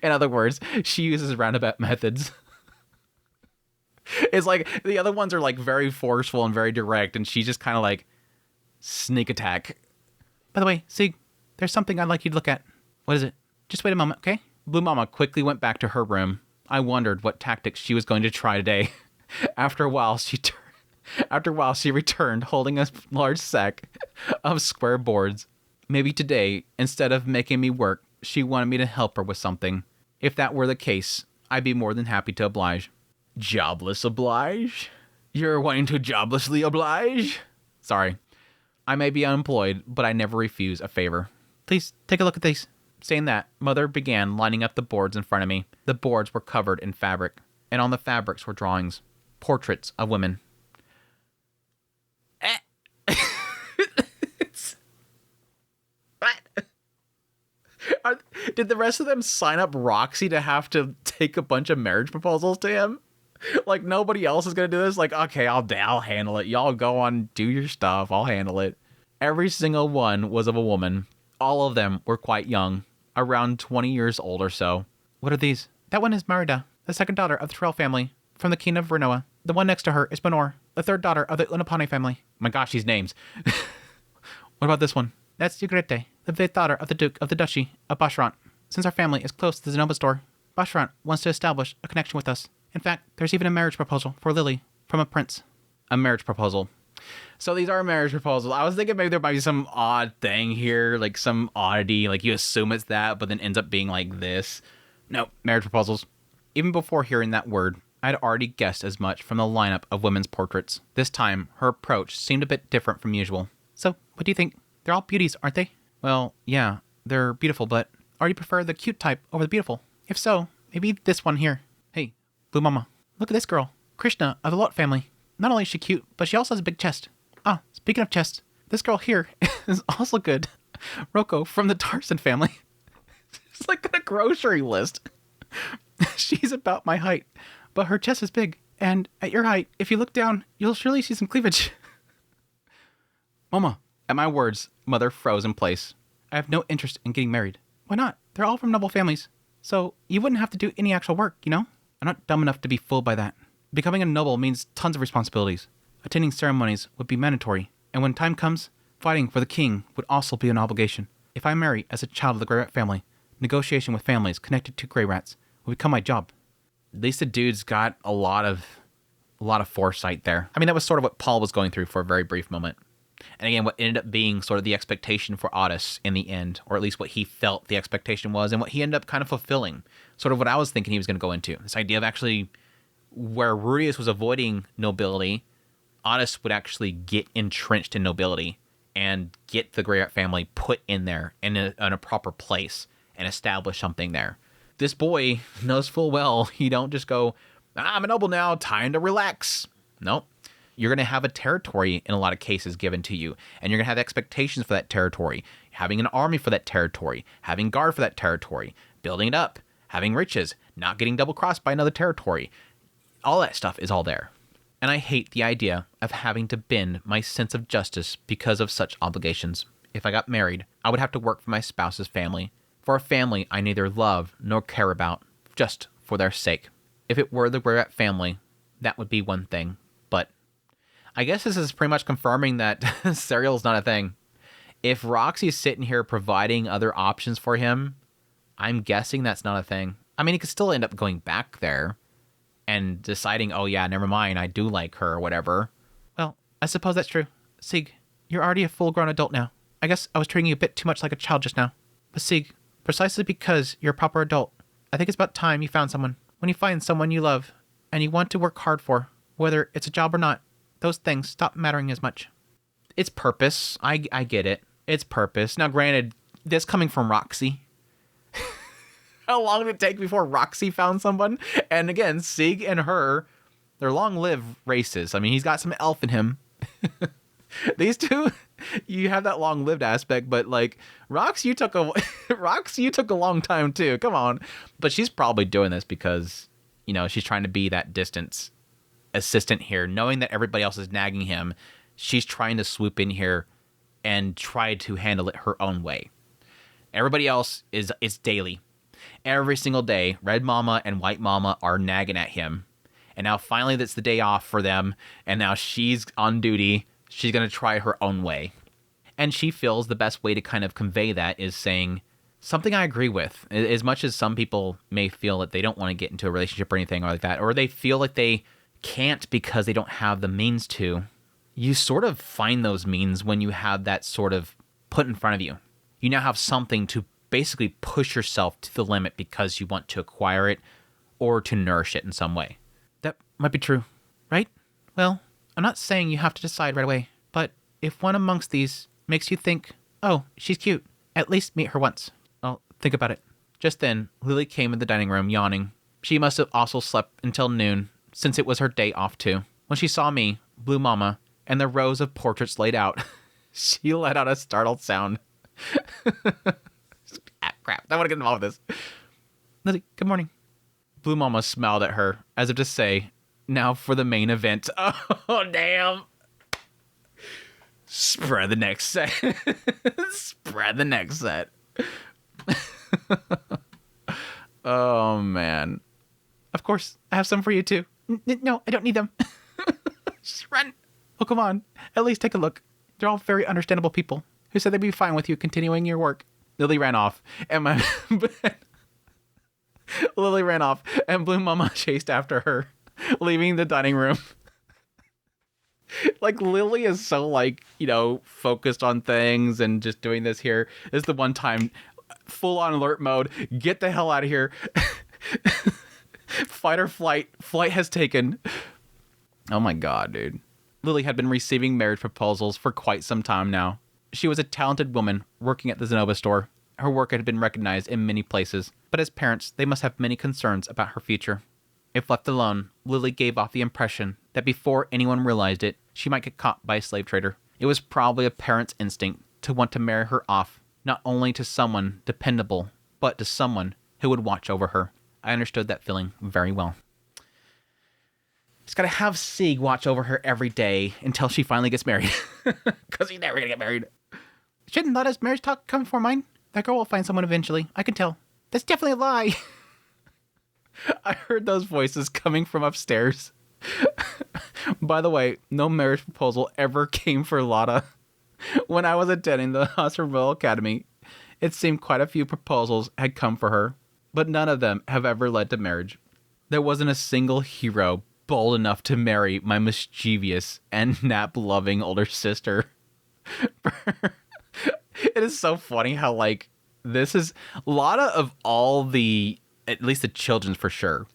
In other words, she uses roundabout methods. It's like the other ones are like very forceful and very direct, and she's just kind of like sneak attack. By the way, Sig, there's something I'd like you to look at. What is it? Just wait a moment, okay? Blue Mama quickly went back to her room. I wondered what tactics she was going to try today. After a while, she returned holding a large sack of square boards. Maybe today, instead of making me work, she wanted me to help her with something. If that were the case, I'd be more than happy to oblige. Jobless oblige? You're wanting to joblessly oblige? Sorry. I may be unemployed, but I never refuse a favor. Please, take a look at these. Saying that, Mother began lining up the boards in front of me. The boards were covered in fabric, and on the fabrics were drawings. Portraits of women. What? Did the rest of them sign up Roxy to have to take a bunch of marriage proposals to him? Like, nobody else is going to do this? Like, okay, I'll handle it. Y'all go on, do your stuff. I'll handle it. Every single one was of a woman. All of them were quite young, around 20 years old or so. What are these? That one is Merida, the second daughter of the Terrell family, from the King of Renoa. The one next to her is Benor, the third daughter of the Unapane family. My gosh, these names. What about this one? That's Ugrete, the fifth daughter of the Duke of the Duchy of Bashrant. Since our family is close to the Zenova store, Bashrant wants to establish a connection with us. In fact, there's even a marriage proposal for Lily from a prince. A marriage proposal. So these are marriage proposals. I was thinking maybe there might be some odd thing here, like some oddity, like you assume it's that, but then ends up being like this. No, marriage proposals. Even before hearing that word, I'd already guessed as much from the lineup of women's portraits. This time, her approach seemed a bit different from usual. So, what do you think? They're all beauties, aren't they? Well, yeah, they're beautiful, but or you prefer the cute type over the beautiful? If so, maybe this one here. Hey, Blue Mama, look at this girl, Krishna of the Lot family. Not only is she cute, but she also has a big chest. Speaking of chest, this girl here is also good. Roko from the Tarson family. It's like a grocery list. She's about my height, but her chest is big. And at your height, if you look down, you'll surely see some cleavage. Mama. At my words, Mother froze in place. I have no interest in getting married. Why not? They're all from noble families. So you wouldn't have to do any actual work, you know? I'm not dumb enough to be fooled by that. Becoming a noble means tons of responsibilities. Attending ceremonies would be mandatory. And when time comes, fighting for the king would also be an obligation. If I marry as a child of the Grey Rat family, negotiation with families connected to Grey Rats will become my job. At least the dude's got a lot of foresight there. I mean, that was sort of what Paul was going through for a very brief moment. And again, what ended up being sort of the expectation for Otis in the end, or at least what he felt the expectation was, and what he ended up kind of fulfilling. Sort of what I was thinking he was going to go into. This idea of actually where Rudius was avoiding nobility, Otis would actually get entrenched in nobility and get the Grey Rat family put in there in a proper place and establish something there. This boy knows full well you don't just go, I'm a noble now, time to relax. Nope. You're going to have a territory in a lot of cases given to you, and you're going to have expectations for that territory, having an army for that territory, having guard for that territory, building it up, having riches, not getting double-crossed by another territory. All that stuff is all there. And I hate the idea of having to bend my sense of justice because of such obligations. If I got married, I would have to work for my spouse's family, for a family I neither love nor care about, just for their sake. If it were the Regret family, that would be one thing, but I guess this is pretty much confirming that Serial's not a thing. If Roxy's sitting here providing other options for him, I'm guessing that's not a thing. I mean, he could still end up going back there and deciding, oh yeah, never mind, I do like her or whatever. Well, I suppose that's true. Sig, you're already a full-grown adult now. I guess I was treating you a bit too much like a child just now. But Sig, precisely because you're a proper adult, I think it's about time you found someone. When you find someone you love and you want to work hard for, whether it's a job or not, those things stop mattering as much. It's purpose. I get it. It's purpose. Now, granted, this coming from Roxy. How long did it take before Roxy found someone? And again, Sig and her, they're long-lived races. I mean, he's got some elf in him. These two, you have that long-lived aspect, but like Roxy, you took a long time too. Come on, but she's probably doing this because she's trying to be that distance assistant here, knowing that everybody else is nagging him. She's trying to swoop in here and try to handle it her own way. Everybody else is daily, every single day. Red Mama and White Mama are nagging at him, and now finally that's the day off for them, and now she's on duty. She's going to try her own way. And she feels the best way to kind of convey that is saying something I agree with. As much as some people may feel that they don't want to get into a relationship or anything like that, or they feel like they can't because they don't have the means to, you sort of find those means when you have that sort of put in front of you. You now have something to basically push yourself to the limit because you want to acquire it or to nourish it in some way. That might be true, right? Well, I'm not saying you have to decide right away, but if one amongst these makes you think, oh, she's cute, at least meet her once. I'll think about it. Just then, Lily came in the dining room, yawning. She must have also slept until noon, since it was her day off too. When she saw me, Blue Mama, and the rows of portraits laid out, she let out a startled sound. Crap, I want to get involved with this. Lily, good morning. Blue Mama smiled at her, as if to say, now for the main event. Oh, damn. Spread the next set. Spread the next set. Oh, man. Of course, I have some for you, too. No, I don't need them. Just run. Oh, come on. At least take a look. They're all very understandable people who said they'd be fine with you continuing your work. Lily ran off, and Lily ran off, and Blue Mama chased after her, leaving the dining room. Like, Lily is so, focused on things and just doing this here. This is the one time, full on alert mode. Get the hell out of here. Fight or flight. Flight has taken. Oh my god, dude. Lily had been receiving marriage proposals for quite some time now. She was a talented woman working at the Zenova store. Her work had been recognized in many places, but as parents, they must have many concerns about her future. If left alone, Lily gave off the impression that before anyone realized it, she might get caught by a slave trader. It was probably a parent's instinct to want to marry her off, not only to someone dependable, but to someone who would watch over her. I understood that feeling very well. Just gotta have Sig watch over her every day until she finally gets married. Because he's never gonna get married. Shouldn't let us marriage talk come before mine? That girl will find someone eventually. I can tell. That's definitely a lie. I heard those voices coming from upstairs. By the way, no marriage proposal ever came for Lotta. When I was attending the Hospital Academy, it seemed quite a few proposals had come for her, but none of them have ever led to marriage. There wasn't a single hero bold enough to marry my mischievous and nap-loving older sister. It is so funny how, this is a lot of all the, at least the children's for sure.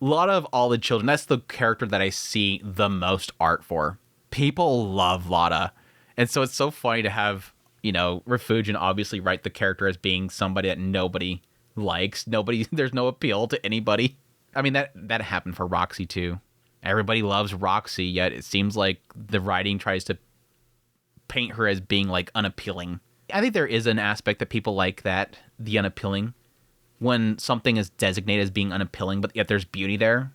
A lot of all the children, that's the character that I see the most art for. People love Lotta. And so it's so funny to have, Refugian obviously write the character as being somebody that nobody likes. There's no appeal to anybody. I mean, that happened for Roxy too. Everybody loves Roxy, yet it seems like the writing tries to paint her as being unappealing. I think there is an aspect that people like that, the unappealing, when something is designated as being unappealing, but yet there's beauty there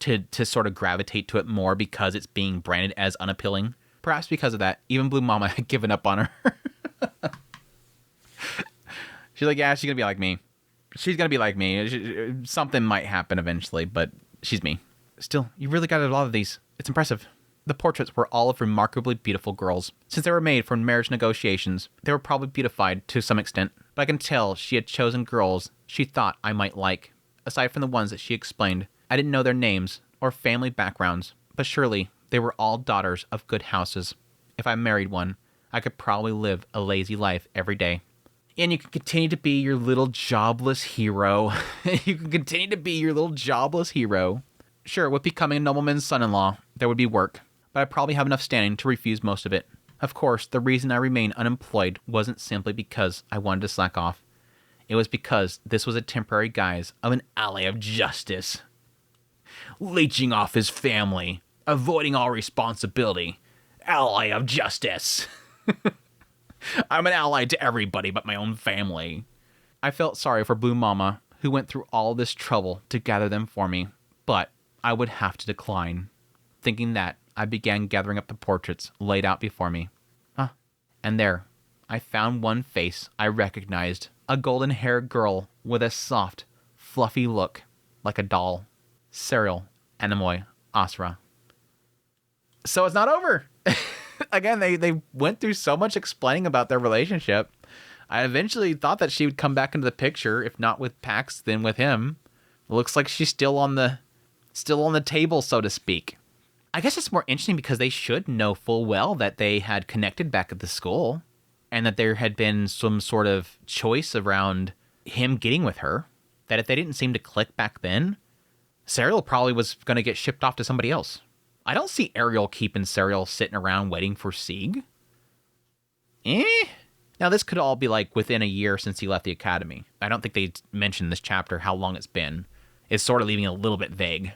to sort of gravitate to it more because it's being branded as unappealing. Perhaps because of that, even Blue Mama had given up on her. She's like, yeah, she's going to be like me. She's going to be like me. Something might happen eventually, but she's me. Still, you really got a lot of these. It's impressive. The portraits were all of remarkably beautiful girls. Since they were made for marriage negotiations, they were probably beautified to some extent, but I can tell she had chosen girls she thought I might like. Aside from the ones that she explained, I didn't know their names or family backgrounds, but surely they were all daughters of good houses. If I married one, I could probably live a lazy life every day. And you can continue to be your little jobless hero. You can continue to be your little jobless hero. Sure, with becoming a nobleman's son-in-law, there would be work, but I probably have enough standing to refuse most of it. Of course, the reason I remained unemployed wasn't simply because I wanted to slack off. It was because this was a temporary guise of an ally of justice. Leeching off his family, avoiding all responsibility. Ally of justice. I'm an ally to everybody but my own family. I felt sorry for Blue Mama, who went through all this trouble to gather them for me, but I would have to decline. Thinking that, I began gathering up the portraits laid out before me. And there, I found one face I recognized. A golden-haired girl with a soft, fluffy look, like a doll. Serial Anemoi Asura. So it's not over! Again, they went through so much explaining about their relationship. I eventually thought that she would come back into the picture, if not with Pax, then with him. It looks like she's still on the table, so to speak. I guess it's more interesting because they should know full well that they had connected back at the school and that there had been some sort of choice around him getting with her, that if they didn't seem to click back then, Serial probably was going to get shipped off to somebody else. I don't see Ariel keeping Serial sitting around waiting for Sieg. Now, this could all be like within a year since he left the academy. I don't think they mentioned in this chapter how long it's been. It's sort of leaving it a little bit vague.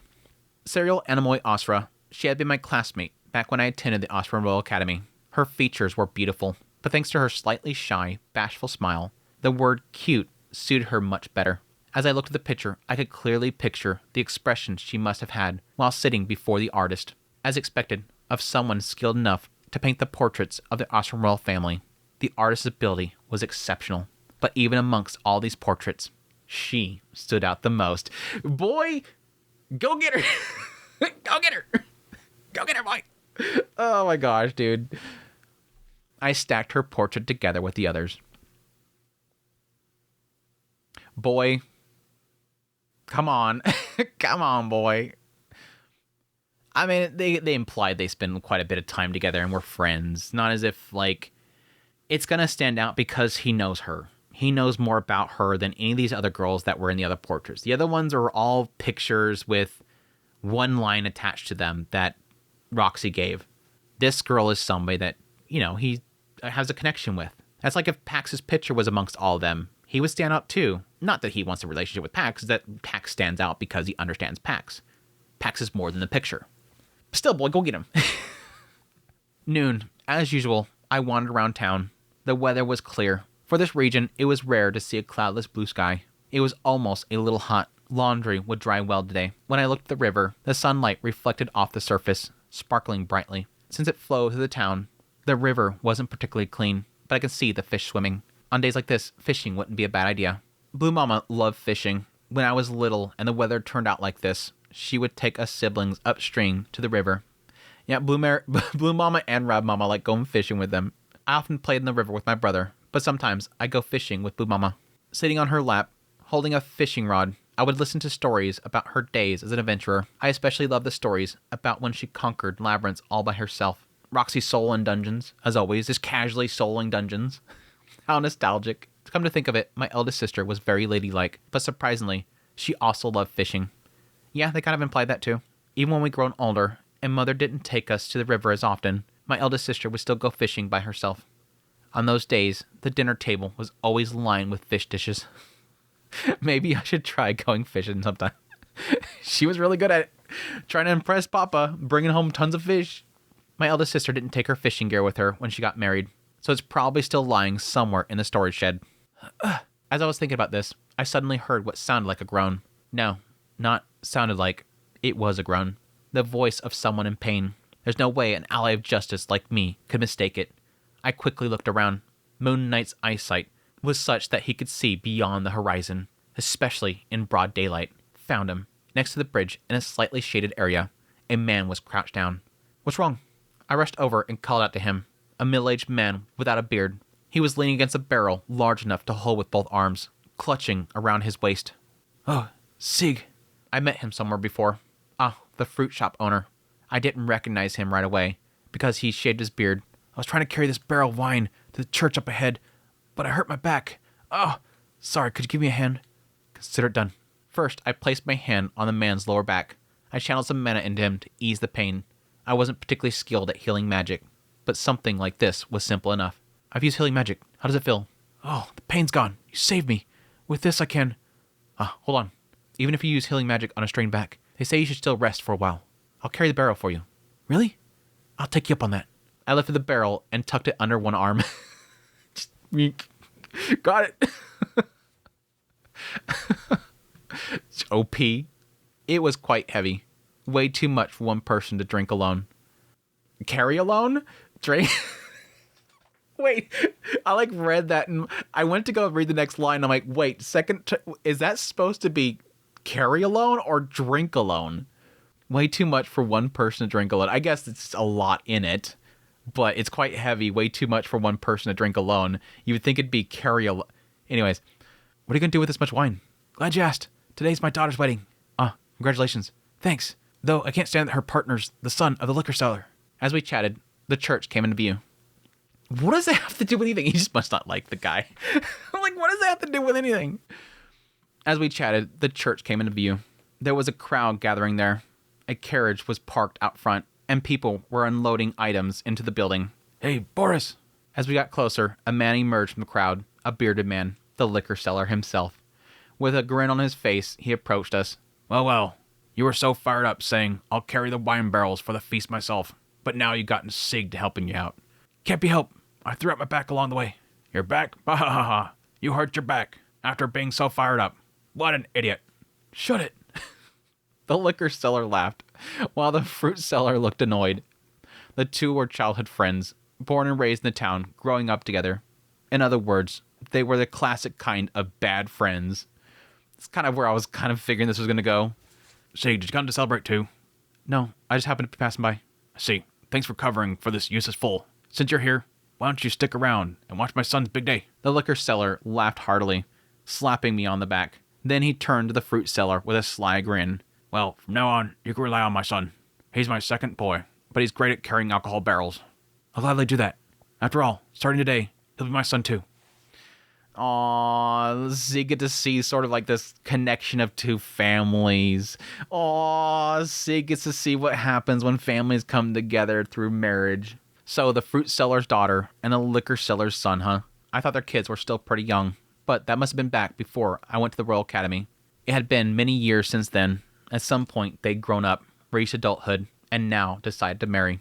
Serial Anemoi Asura. She had been my classmate back when I attended the Asura Royal Academy. Her features were beautiful, but thanks to her slightly shy, bashful smile, the word cute suited her much better. As I looked at the picture, I could clearly picture the expression she must have had while sitting before the artist, as expected of someone skilled enough to paint the portraits of the Asura Royal family. The artist's ability was exceptional, but even amongst all these portraits, she stood out the most. Boy, go get her! Go get her! Go get her, boy! Oh my gosh, dude. I stacked her portrait together with the others. Boy. Come on. Come on, boy. I mean, they implied they spend quite a bit of time together and were friends. Not as if, like, it's going to stand out because he knows her. He knows more about her than any of these other girls that were in the other portraits. The other ones are all pictures with one line attached to them that Roxy gave. This girl is somebody that, you know, he has a connection with. That's like if Pax's picture was amongst all of them. He would stand out too. Not that he wants a relationship with Pax, that Pax stands out because he understands Pax. Pax is more than the picture. Still, boy, go get him. Noon. As usual, I wandered around town. The weather was clear. For this region, it was rare to see a cloudless blue sky. It was almost a little hot. Laundry would dry well today. When I looked at the river, the sunlight reflected off the surface, sparkling brightly. Since it flowed through the town, the river wasn't particularly clean, but I could see the fish swimming. On days like this, fishing wouldn't be a bad idea. Blue Mama loved fishing. When I was little and the weather turned out like this, she would take us siblings upstream to the river. Yeah, Blue Mama and Rab Mama like going fishing with them. I often played in the river with my brother, but sometimes I go fishing with Blue Mama. Sitting on her lap, holding a fishing rod, I would listen to stories about her days as an adventurer. I especially loved the stories about when she conquered labyrinths all by herself. Roxy soloing dungeons, as always, is casually soloing dungeons. How nostalgic. Come to think of it, my eldest sister was very ladylike, but surprisingly, she also loved fishing. Yeah, they kind of implied that too. Even when we grown older, and Mother didn't take us to the river as often, my eldest sister would still go fishing by herself. On those days, the dinner table was always lined with fish dishes. Maybe I should try going fishing sometime. She was really good at it. Trying to impress Papa, bringing home tons of fish. My eldest sister didn't take her fishing gear with her when she got married, so it's probably still lying somewhere in the storage shed. As I was thinking about this, I suddenly heard what sounded like a groan. No, not sounded like. It was a groan. The voice of someone in pain. There's no way an ally of justice like me could mistake it. I quickly looked around. Moon Knight's eyesight was such that he could see beyond the horizon, especially in broad daylight. Found him. Next to the bridge, in a slightly shaded area, a man was crouched down. What's wrong? I rushed over and called out to him. A middle-aged man without a beard. He was leaning against a barrel large enough to hold with both arms, clutching around his waist. Oh, Sig. I met him somewhere before. Ah, the fruit shop owner. I didn't recognize him right away, because he shaved his beard. I was trying to carry this barrel of wine to the church up ahead, but I hurt my back. Oh, sorry, could you give me a hand? Consider it done. First, I placed my hand on the man's lower back. I channeled some mana into him to ease the pain. I wasn't particularly skilled at healing magic, but something like this was simple enough. I've used healing magic. How does it feel? Oh, the pain's gone. You saved me. With this, I can... hold on. Even if you use healing magic on a strained back, they say you should still rest for a while. I'll carry the barrel for you. Really? I'll take you up on that. I lifted the barrel and tucked it under one arm. Got it. OP. It was quite heavy. Way too much for one person to drink alone. Carry alone? Drink? Wait, I read that and I went to go read the next line. I'm like, wait, is that supposed to be carry alone or drink alone? Way too much for one person to drink alone. I guess it's a lot in it, but it's quite heavy. Way too much for one person to drink alone. You would think it'd be carry alone. Anyways, what are you going to do with this much wine? Glad you asked. Today's my daughter's wedding. Congratulations. Thanks. Though I can't stand that her partner's the son of the liquor seller. As we chatted, the church came into view. What does that have to do with anything? He just must not like the guy. I'm like, what does that have to do with anything? As we chatted, the church came into view. There was a crowd gathering there. A carriage was parked out front, and people were unloading items into the building. Hey, Boris! As we got closer, a man emerged from the crowd, a bearded man, the liquor seller himself. With a grin on his face, he approached us. Well, you were so fired up saying, I'll carry the wine barrels for the feast myself, but now you've gotten Sig to helping you out. Can't be helped. I threw out my back along the way. Your back? Ha ha ha ha. You hurt your back after being so fired up. What an idiot. Shut it. The liquor seller laughed, while the fruit seller looked annoyed. The two were childhood friends, born and raised in the town, growing up together. In other words, they were the classic kind of bad friends. It's kind of where I was kind of figuring this was going to go. Say, did you come to celebrate too? No, I just happened to be passing by. I see. Thanks for covering for this useless fool. Since you're here, why don't you stick around and watch my son's big day? The liquor seller laughed heartily, slapping me on the back. Then he turned to the fruit seller with a sly grin. Well, from now on, you can rely on my son. He's my second boy, but he's great at carrying alcohol barrels. I'll gladly do that. After all, starting today, he'll be my son too. Aww, so you get to see sort of like this connection of two families. Aww, Sig gets to see what happens when families come together through marriage. So the fruit seller's daughter and the liquor seller's son, huh? I thought their kids were still pretty young, but that must have been back before I went to the Royal Academy. It had been many years since then. At some point, they'd grown up, reached adulthood, and now decided to marry.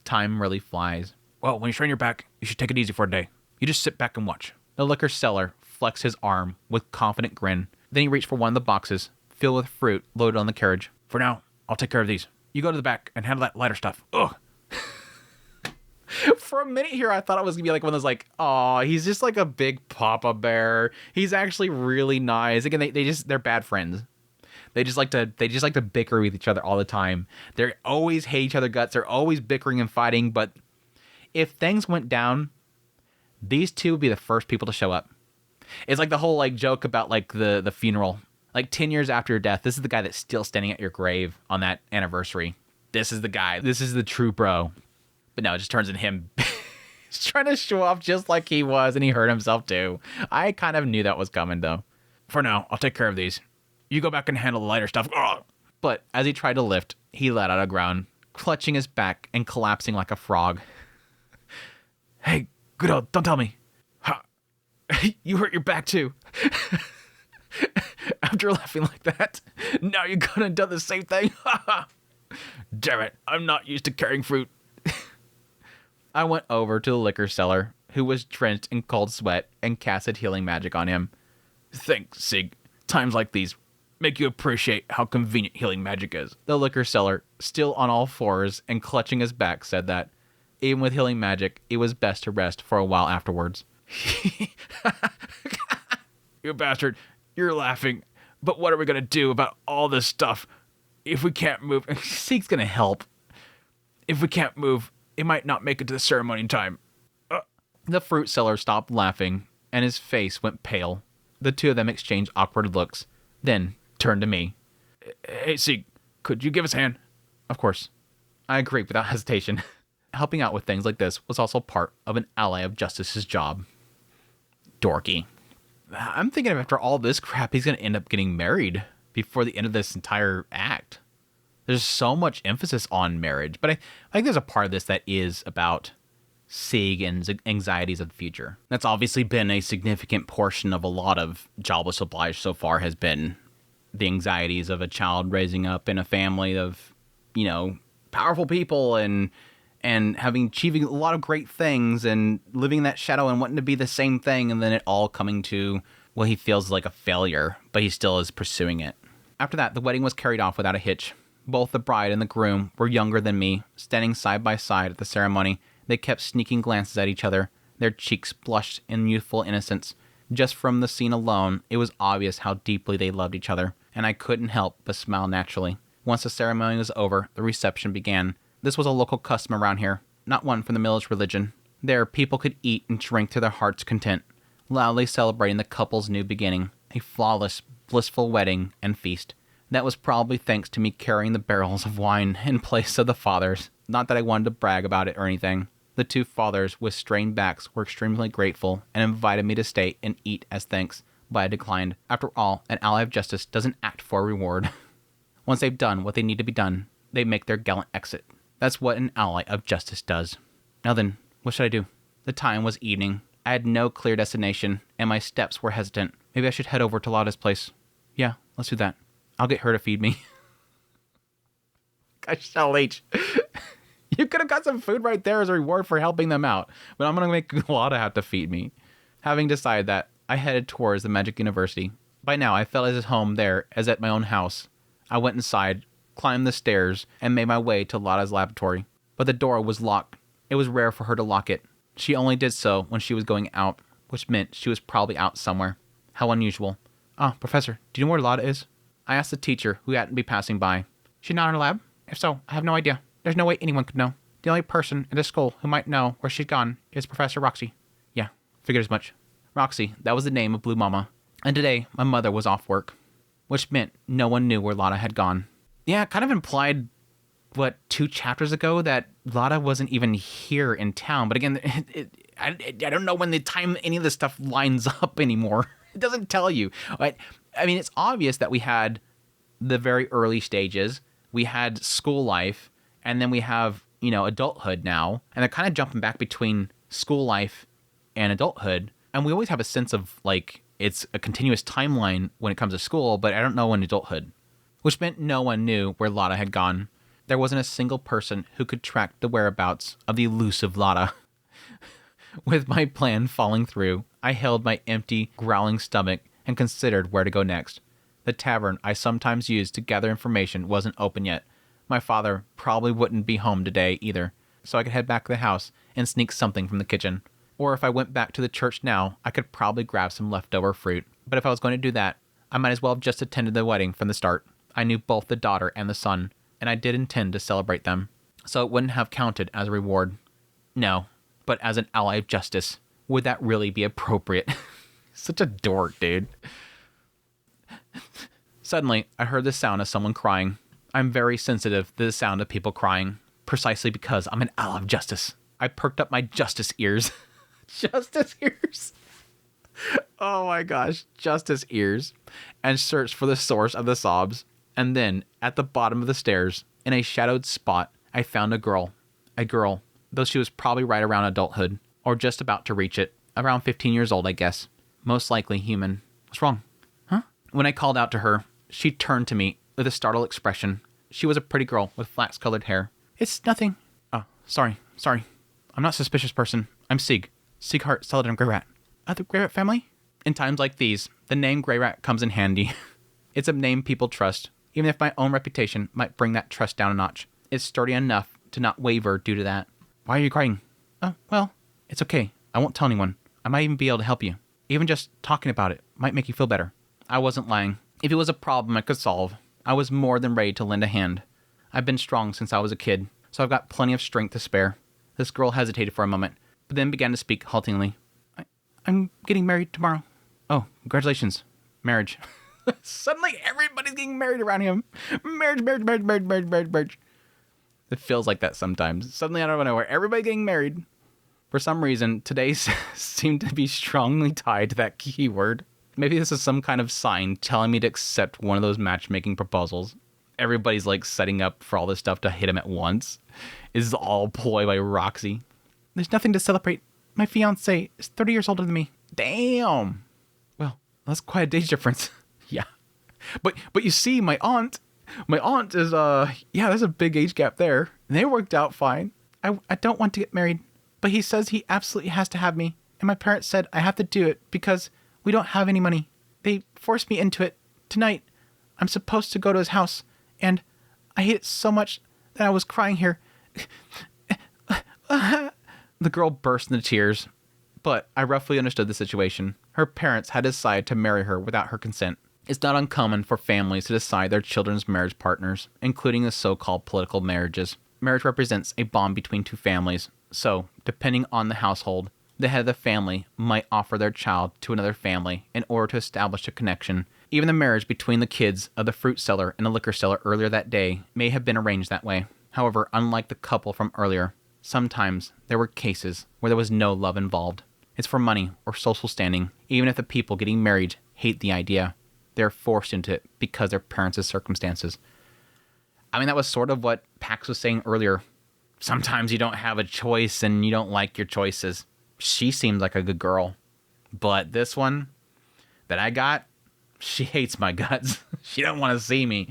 Time really flies. Well, when you strain your back, you should take it easy for a day. You just sit back and watch. The liquor seller flexed his arm with confident grin. Then he reached for one of the boxes, filled with fruit loaded on the carriage. For now, I'll take care of these. You go to the back and handle that lighter stuff. Ugh. For a minute here, I thought it was going to be like one of those aw, he's just like a big papa bear. He's actually really nice. Again, they're bad friends. They just like to bicker with each other all the time. They always hate each other guts. They're always bickering and fighting. But if things went down, these two would be the first people to show up. It's like the whole joke about the funeral. 10 years after your death, this is the guy that's still standing at your grave on that anniversary. This is the guy. This is the true bro. But no, it just turns into him. He's trying to show off just like he was, and he hurt himself too. I kind of knew that was coming though. For now, I'll take care of these. You go back and handle the lighter stuff. Ugh. But as he tried to lift, he let out a groan, clutching his back and collapsing like a frog. Hey, good old, don't tell me. Ha. You hurt your back too. After laughing like that, now you're gonna do the same thing. Damn it, I'm not used to carrying fruit. I went over to the liquor seller, who was drenched in cold sweat, and casted healing magic on him. Thanks, Sig. Times like these make you appreciate how convenient healing magic is. The liquor seller, still on all fours and clutching his back, said that, even with healing magic, it was best to rest for a while afterwards. You bastard, you're laughing. But what are we going to do about all this stuff? If we can't move, Seek's gonna help. if we can't move, it might not make it to the ceremony in time. The fruit seller stopped laughing, and his face went pale. The two of them exchanged awkward looks, then turned to me. Hey, Seek, could you give us a hand? Of course. I agreed without hesitation. Helping out with things like this was also part of an ally of justice's job. Dorky. I'm thinking after all this crap, he's going to end up getting married before the end of this entire act. There's so much emphasis on marriage, but I think there's a part of this that is about Sig and anxieties of the future. That's obviously been a significant portion of a lot of Jobless Oblige so far, has been the anxieties of a child raising up in a family of, powerful people and achieving a lot of great things and living in that shadow and wanting to be the same thing, and then it all coming to, well, he feels like a failure, but he still is pursuing it. After that, the wedding was carried off without a hitch. Both the bride and the groom were younger than me, standing side by side at the ceremony. They kept sneaking glances at each other. Their cheeks blushed in youthful innocence. Just from the scene alone, it was obvious how deeply they loved each other, and I couldn't help but smile naturally. Once the ceremony was over, the reception began. This was a local custom around here, not one from the miller's religion. There, people could eat and drink to their heart's content, loudly celebrating the couple's new beginning, a flawless, blissful wedding and feast. That was probably thanks to me carrying the barrels of wine in place of the fathers. Not that I wanted to brag about it or anything. The two fathers, with strained backs, were extremely grateful and invited me to stay and eat as thanks, but I declined. After all, an ally of justice doesn't act for a reward. Once they've done what they need to be done, they make their gallant exit. That's what an ally of justice does. Now then, what should I do? The time was evening. I had no clear destination, and my steps were hesitant. Maybe I should head over to Lada's place. Yeah, let's do that. I'll get her to feed me. Gosh, LH. You could have got some food right there as a reward for helping them out, but I'm going to make Lada have to feed me. Having decided that, I headed towards the Magic University. By now, I felt as at home there as at my own house. I went inside, climbed the stairs, and made my way to Lada's laboratory. But the door was locked. It was rare for her to lock it. She only did so when she was going out, which meant she was probably out somewhere. How unusual. Ah, Professor, do you know where Lada is? I asked the teacher, who happened to be passing by. She not in her lab? If so, I have no idea. There's no way anyone could know. The only person in the school who might know where she's gone is Professor Roxy. Yeah, figured as much. Roxy, that was the name of Blue Mama. And today, my mother was off work, which meant no one knew where Lada had gone. Yeah, it kind of implied, 2 chapters ago that Lada wasn't even here in town. But again, I don't know when the time any of this stuff lines up anymore. It doesn't tell you. I mean, it's obvious that we had the very early stages. We had school life, and then we have, adulthood now. And they're kind of jumping back between school life and adulthood. And we always have a sense of, it's a continuous timeline when it comes to school, but I don't know when adulthood. Which meant no one knew where Lada had gone. There wasn't a single person who could track the whereabouts of the elusive Lada. With my plan falling through, I held my empty, growling stomach and considered where to go next. The tavern I sometimes used to gather information wasn't open yet. My father probably wouldn't be home today either, so I could head back to the house and sneak something from the kitchen. Or if I went back to the church now, I could probably grab some leftover fruit. But if I was going to do that, I might as well have just attended the wedding from the start. I knew both the daughter and the son, and I did intend to celebrate them, so it wouldn't have counted as a reward. No, but as an ally of justice, would that really be appropriate? Such a dork, dude. Suddenly, I heard the sound of someone crying. I'm very sensitive to the sound of people crying, precisely because I'm an ally of justice. I perked up my justice ears. Justice ears? Oh my gosh, justice ears. And searched for the source of the sobs. And then, at the bottom of the stairs, in a shadowed spot, I found a girl. A girl, though she was probably right around adulthood, or just about to reach it. Around 15 years old, I guess. Most likely human. What's wrong? Huh? When I called out to her, she turned to me with a startled expression. She was a pretty girl with flax-colored hair. It's nothing. Oh, sorry. I'm not a suspicious person. I'm Sig. Sighart Celadon Greyrat. The Greyrat family? In times like these, the name Greyrat comes in handy. It's a name people trust, even if my own reputation might bring that trust down a notch. It's sturdy enough to not waver due to that. Why are you crying? Oh, well, it's okay. I won't tell anyone. I might even be able to help you. Even just talking about it might make you feel better. I wasn't lying. If it was a problem I could solve, I was more than ready to lend a hand. I've been strong since I was a kid, so I've got plenty of strength to spare. This girl hesitated for a moment, but then began to speak haltingly. I'm getting married tomorrow. Oh, congratulations. Marriage. Suddenly everybody's getting married around him. Marriage. It feels like that sometimes. Suddenly out of nowhere, everybody getting married. For some reason, today seemed to be strongly tied to that keyword. Maybe this is some kind of sign telling me to accept one of those matchmaking proposals. Everybody's like setting up for all this stuff to hit him at once. This is all ploy by Roxy. There's nothing to celebrate. My fiance is 30 years older than me. Damn. Well, that's quite a age difference. Yeah. But you see, my aunt is, there's a big age gap there. And they worked out fine. I don't want to get married, but he says he absolutely has to have me. And my parents said I have to do it because we don't have any money. They forced me into it. Tonight, I'm supposed to go to his house, and I hate it so much that I was crying here. The girl burst into tears, but I roughly understood the situation. Her parents had decided to marry her without her consent. It's not uncommon for families to decide their children's marriage partners, including the so-called political marriages. Marriage represents a bond between two families, so, depending on the household, the head of the family might offer their child to another family in order to establish a connection. Even the marriage between the kids of the fruit seller and the liquor seller earlier that day may have been arranged that way. However, unlike the couple from earlier, sometimes there were cases where there was no love involved. It's for money or social standing. Even if the people getting married hate the idea, they're forced into it because their parents' circumstances. I mean, that was sort of what Pax was saying earlier. Sometimes you don't have a choice and you don't like your choices. She seemed like a good girl. But this one that I got, she hates my guts. She don't want to see me.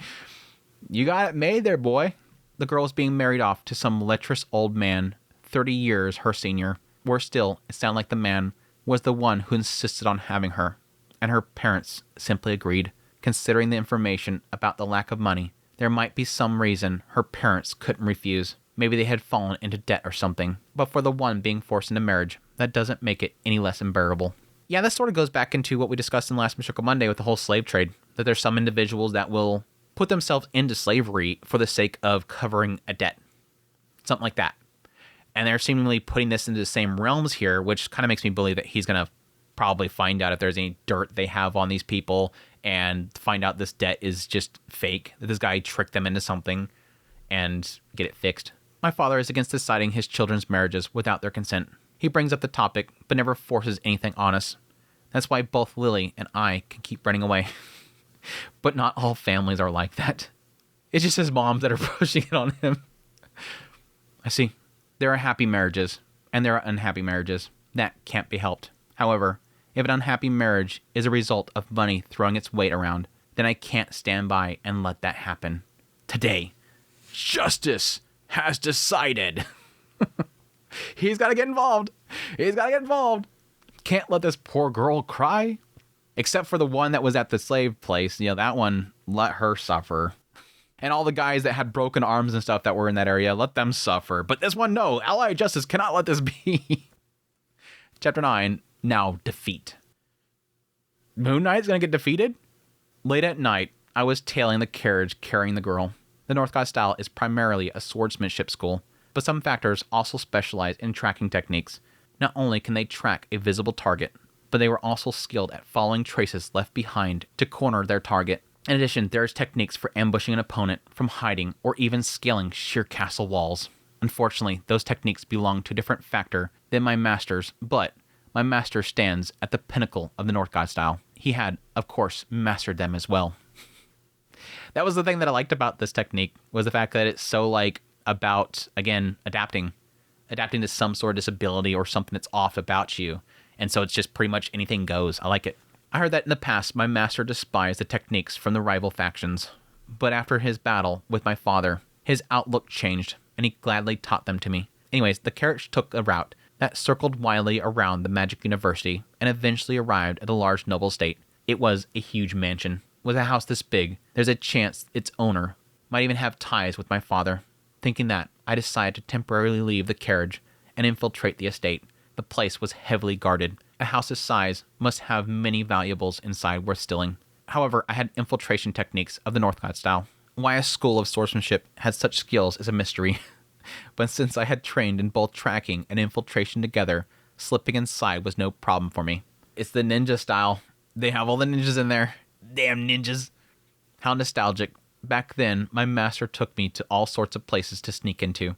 You got it made there, boy. The girl was being married off to some lecherous old man, 30 years her senior. Worse still, it sounded like the man was the one who insisted on having her, and her parents simply agreed. Considering the information about the lack of money, there might be some reason her parents couldn't refuse. Maybe they had fallen into debt or something. But for the one being forced into marriage, that doesn't make it any less unbearable. Yeah, this sort of goes back into what we discussed in last Mushoku Monday with the whole slave trade, that there's some individuals that will put themselves into slavery for the sake of covering a debt. Something like that. And they're seemingly putting this into the same realms here, which kind of makes me believe that he's going to probably find out if there's any dirt they have on these people and find out this debt is just fake, that this guy tricked them into something and get it fixed. My father is against deciding his children's marriages without their consent. He brings up the topic, but never forces anything on us. That's why both Lily and I can keep running away. But not all families are like that. It's just his moms that are pushing it on him. I see. There are happy marriages, and there are unhappy marriages. That can't be helped. However, if an unhappy marriage is a result of money throwing its weight around, then I can't stand by and let that happen. Today, justice has decided. He's got to get involved. He's got to get involved. Can't let this poor girl cry. Except for the one that was at the slave place. You know, that one, let her suffer. And all the guys that had broken arms and stuff that were in that area, let them suffer. But this one, no. Allied justice cannot let this be. Chapter 9, now defeat. Moon Knight's going to get defeated? Late at night, I was tailing the carriage carrying the girl. The Northgard style is primarily a swordsmanship school, but some factors also specialize in tracking techniques. Not only can they track a visible target, but they were also skilled at following traces left behind to corner their target. In addition, there's techniques for ambushing an opponent from hiding or even scaling sheer castle walls. Unfortunately, those techniques belong to a different factor than my master's, but my master stands at the pinnacle of the Northgard style. He had, of course, mastered them as well. That was the thing that I liked about this technique, was the fact that it's so, about, again, adapting to some sort of disability or something that's off about you. And so it's just pretty much anything goes. I like it. I heard that in the past, my master despised the techniques from the rival factions. But after his battle with my father, his outlook changed, and he gladly taught them to me. Anyways, the carriage took a route that circled wildly around the Magic University and eventually arrived at a large noble estate. It was a huge mansion. With a house this big, there's a chance its owner might even have ties with my father. Thinking that, I decided to temporarily leave the carriage and infiltrate the estate. The place was heavily guarded, A house this size must have many valuables inside worth stealing. However, I had infiltration techniques of the Northcott style. Why a school of swordsmanship had such skills is a mystery. But since I had trained in both tracking and infiltration together, slipping inside was no problem for me. It's the ninja style. They have all the ninjas in there. Damn ninjas. How nostalgic. Back then, my master took me to all sorts of places to sneak into.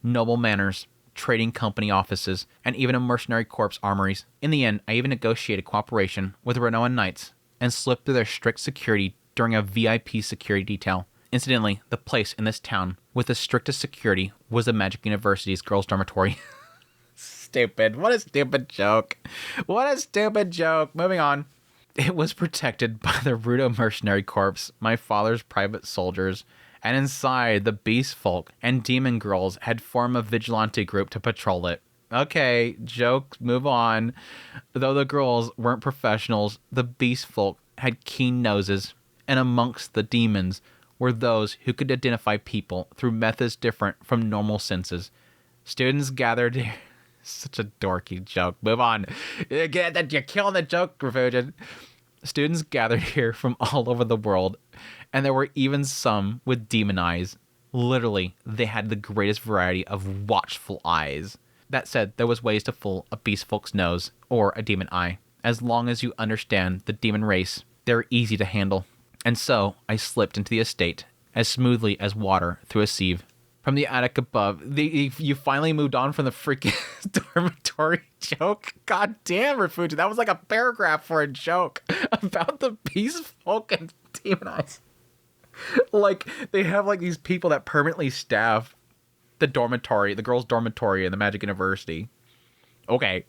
Noble manors, trading company offices, and even a mercenary corps armories. In the end, I even negotiated cooperation with the Renoan Knights and slipped through their strict security during a VIP security detail. Incidentally, the place in this town with the strictest security was the Magic University's girls' dormitory. Stupid. What a stupid joke. What a stupid joke. Moving on. It was protected by the Rudo Mercenary Corps, my father's private soldiers, and inside the beast folk and demon girls had formed a vigilante group to patrol it. Okay, jokes, move on. Though the girls weren't professionals, the beast folk had keen noses, and amongst the demons were those who could identify people through methods different from normal senses. Students gathered here. Such a dorky joke. Move on. You're killing the joke, Refugian. Students gathered here from all over the world, and there were even some with demon eyes. Literally, they had the greatest variety of watchful eyes. That said, there was ways to fool a beast folk's nose or a demon eye. As long as you understand the demon race, they're easy to handle. And so, I slipped into the estate as smoothly as water through a sieve. From the attic above, you finally moved on from the freaking dormitory joke? God damn, Refugia, that was like a paragraph for a joke about the beast folk and demon eyes. Like, they have like these people that permanently staff the dormitory, the girls' dormitory in the Magic University. Okay.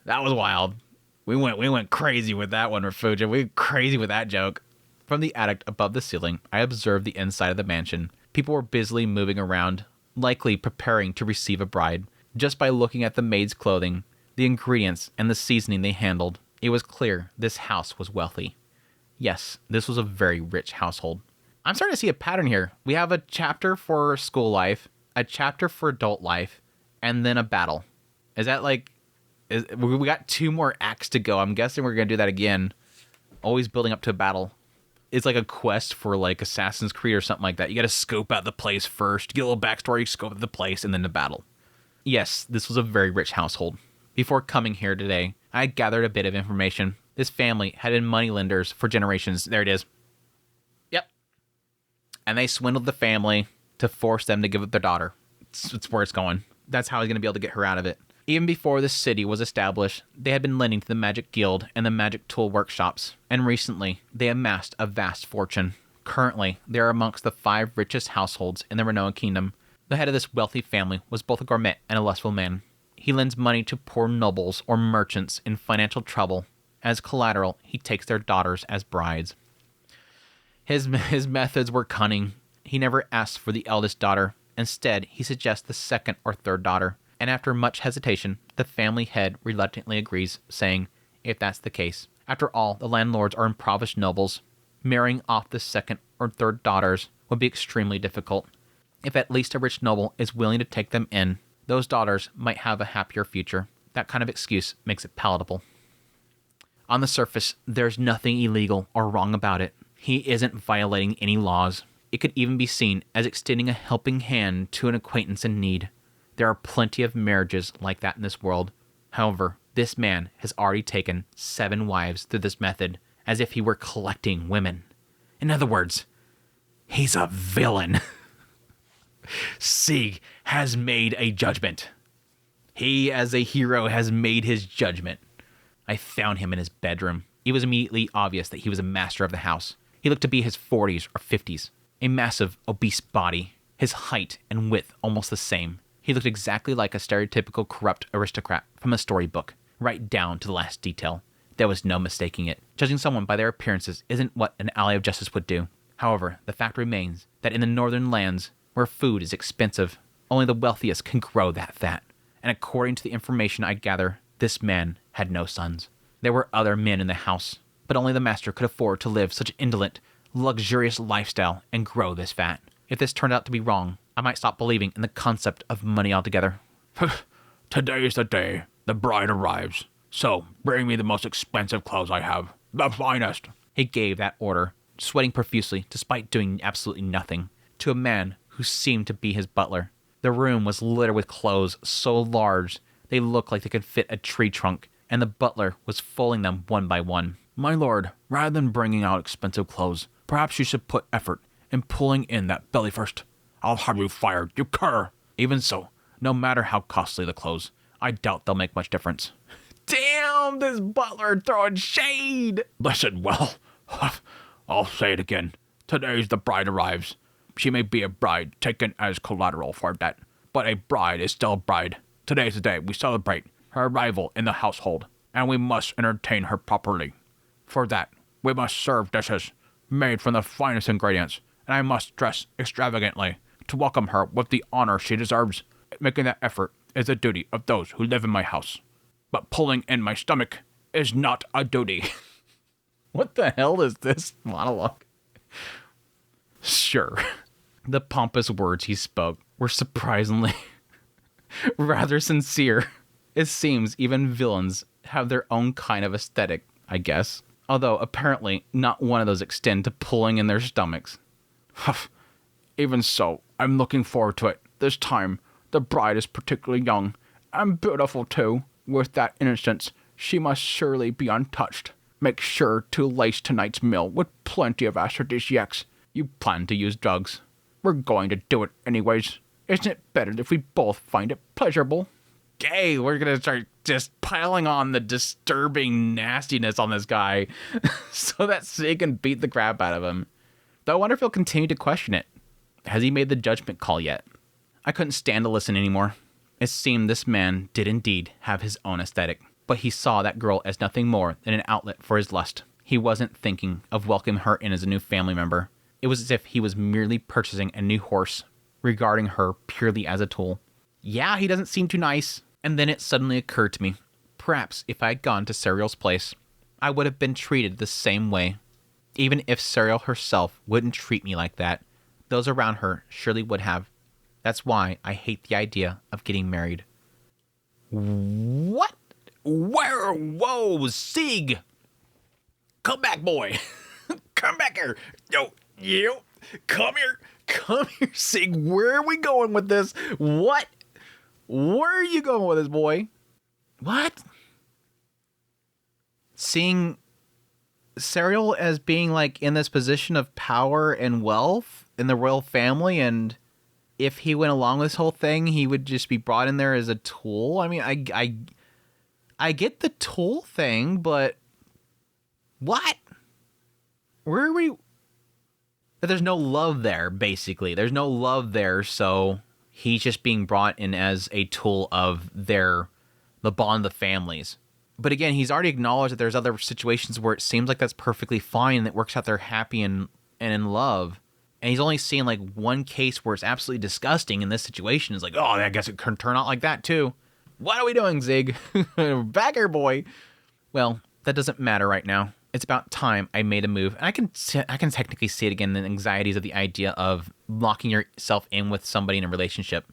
That was wild. We went crazy with that one, Refugia. We went crazy with that joke. From the attic above the ceiling, I observed the inside of the mansion. People were busily moving around, likely preparing to receive a bride. Just by looking at the maid's clothing, the ingredients, and the seasoning they handled, it was clear this house was wealthy. Yes, this was a very rich household. I'm starting to see a pattern here. We have a chapter for school life, a chapter for adult life, and then a battle. Is that like... we got 2 more acts to go. I'm guessing we're going to do that again. Always building up to a battle. It's like a quest for like Assassin's Creed or something like that. You got to scope out the place first, get a little backstory, scope out the place, and then the battle. Yes, this was a very rich household. Before coming here today, I gathered a bit of information. This family had been moneylenders for generations. There it is. Yep. And they swindled the family to force them to give up their daughter. It's where it's going. That's how he's going to be able to get her out of it. Even before the city was established, they had been lending to the Magic Guild and the Magic Tool workshops, and recently, they amassed a vast fortune. Currently, they are amongst the 5 richest households in the Renoa Kingdom. The head of this wealthy family was both a gourmet and a lustful man. He lends money to poor nobles or merchants in financial trouble. As collateral, he takes their daughters as brides. His methods were cunning. He never asks for the eldest daughter. Instead, he suggests the second or third daughter. And after much hesitation, the family head reluctantly agrees, saying, if that's the case. After all, the landlords are impoverished nobles. Marrying off the second or third daughters would be extremely difficult. If at least a rich noble is willing to take them in, those daughters might have a happier future. That kind of excuse makes it palatable. On the surface, there's nothing illegal or wrong about it. He isn't violating any laws. It could even be seen as extending a helping hand to an acquaintance in need. There are plenty of marriages like that in this world. However, this man has already taken 7 wives through this method, as if he were collecting women. In other words, he's a villain. Sieg has made a judgment. He, as a hero, has made his judgment. I found him in his bedroom. It was immediately obvious that he was a master of the house. He looked to be his 40s or 50s. A massive, obese body. His height and width almost the same. He looked exactly like a stereotypical corrupt aristocrat from a storybook, right down to the last detail. There was no mistaking it. Judging someone by their appearances isn't what an ally of justice would do. However, the fact remains that in the northern lands, where food is expensive, only the wealthiest can grow that fat. And according to the information I gather, this man had no sons. There were other men in the house, but only the master could afford to live such an indolent, luxurious lifestyle and grow this fat. If this turned out to be wrong, I might stop believing in the concept of money altogether. Today's the day. The bride arrives. So, bring me the most expensive clothes I have. The finest. He gave that order, sweating profusely despite doing absolutely nothing, to a man who seemed to be his butler. The room was littered with clothes so large they looked like they could fit a tree trunk, and the butler was folding them one by one. My lord, rather than bringing out expensive clothes, perhaps you should put effort in pulling in that belly first. I'll have you fired, you cur. Even so, no matter how costly the clothes, I doubt they'll make much difference. Damn, this butler throwing shade. Listen well. I'll say it again. Today's the bride arrives. She may be a bride taken as collateral for that, but a bride is still a bride. Today's the day we celebrate her arrival in the household, and we must entertain her properly. For that, we must serve dishes made from the finest ingredients, and I must dress extravagantly to welcome her with the honor she deserves. Making that effort is a duty of those who live in my house. But pulling in my stomach is not a duty. What the hell is this monologue? Sure. The pompous words he spoke were surprisingly rather sincere. It seems even villains have their own kind of aesthetic, I guess. Although apparently not one of those extend to pulling in their stomachs. Even so, I'm looking forward to it. This time, the bride is particularly young and beautiful too. With that innocence, she must surely be untouched. Make sure to lace tonight's meal with plenty of aphrodisiacs. You plan to use drugs? We're going to do it anyways. Isn't it better if we both find it pleasurable? Okay, we're gonna start just piling on the disturbing nastiness on this guy so that Sig can beat the crap out of him. Though I wonder if he'll continue to question it. Has he made the judgment call yet? I couldn't stand to listen anymore. It seemed this man did indeed have his own aesthetic, but he saw that girl as nothing more than an outlet for his lust. He wasn't thinking of welcoming her in as a new family member. It was as if he was merely purchasing a new horse, regarding her purely as a tool. Yeah, he doesn't seem too nice. And then it suddenly occurred to me, perhaps if I had gone to Serial's place, I would have been treated the same way. Even if Serial herself wouldn't treat me like that, those around her surely would have. That's why I hate the idea of getting married. What? Where? Whoa, Sig! Come back, boy. Come back here. Yo, come here. Come here, Sig. Where are we going with this? What? Where are you going with this, boy? What? Seeing Serial as being like in this position of power and wealth in the royal family, and if he went along with this whole thing, he would just be brought in there as a tool. I mean, I get the tool thing, but what? Where are we? There's no love there, basically. There's no love there, so he's just being brought in as a tool of the bond of the families. But again, he's already acknowledged that there's other situations where it seems like that's perfectly fine and it works out they're happy and in love. And he's only seen like one case where it's absolutely disgusting in this situation. It's like, oh, I guess it could turn out like that too. What are we doing, Zig? Back here, boy. Well, that doesn't matter right now. It's about time I made a move. And I can technically see it again, the anxieties of the idea of locking yourself in with somebody in a relationship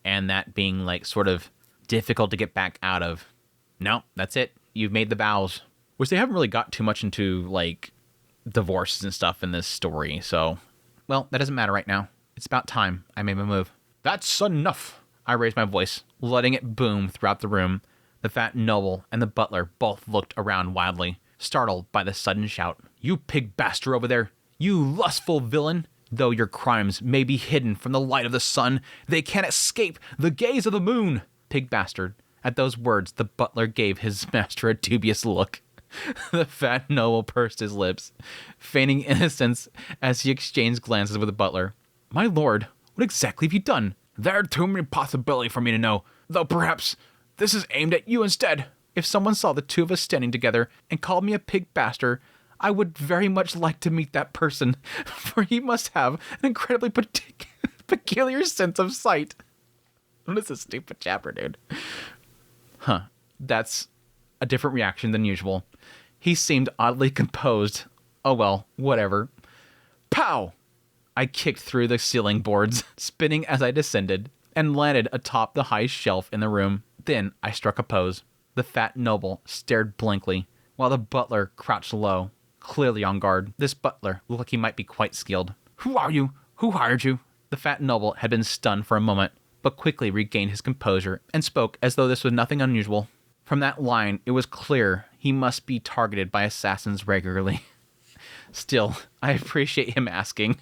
and that being like sort of difficult to get back out of. No, that's it. You've made the vows. Which they haven't really got too much into like divorces and stuff in this story. So, well, that doesn't matter right now. It's about time I made my move. That's enough. I raised my voice, letting it boom throughout the room. The fat noble and the butler both looked around wildly, startled by the sudden shout. You pig bastard over there! You lustful villain! Though your crimes may be hidden from the light of the sun, they can't escape the gaze of the moon! Pig bastard. At those words, the butler gave his master a dubious look. The fat noble pursed his lips, feigning innocence as he exchanged glances with the butler. My lord, what exactly have you done? There are too many possibilities for me to know, though perhaps this is aimed at you instead. If someone saw the two of us standing together and called me a pig bastard, I would very much like to meet that person, for he must have an incredibly peculiar sense of sight. What is this stupid chapter, dude? Huh, that's a different reaction than usual. He seemed oddly composed. Oh well, whatever. Pow! I kicked through the ceiling boards, spinning as I descended, and landed atop the high shelf in the room. Then I struck a pose. The fat noble stared blankly, while the butler crouched low, clearly on guard. This butler looked like he might be quite skilled. "Who are you? Who hired you?" The fat noble had been stunned for a moment, but quickly regained his composure and spoke as though this was nothing unusual. From that line, it was clear he must be targeted by assassins regularly. Still, I appreciate him asking.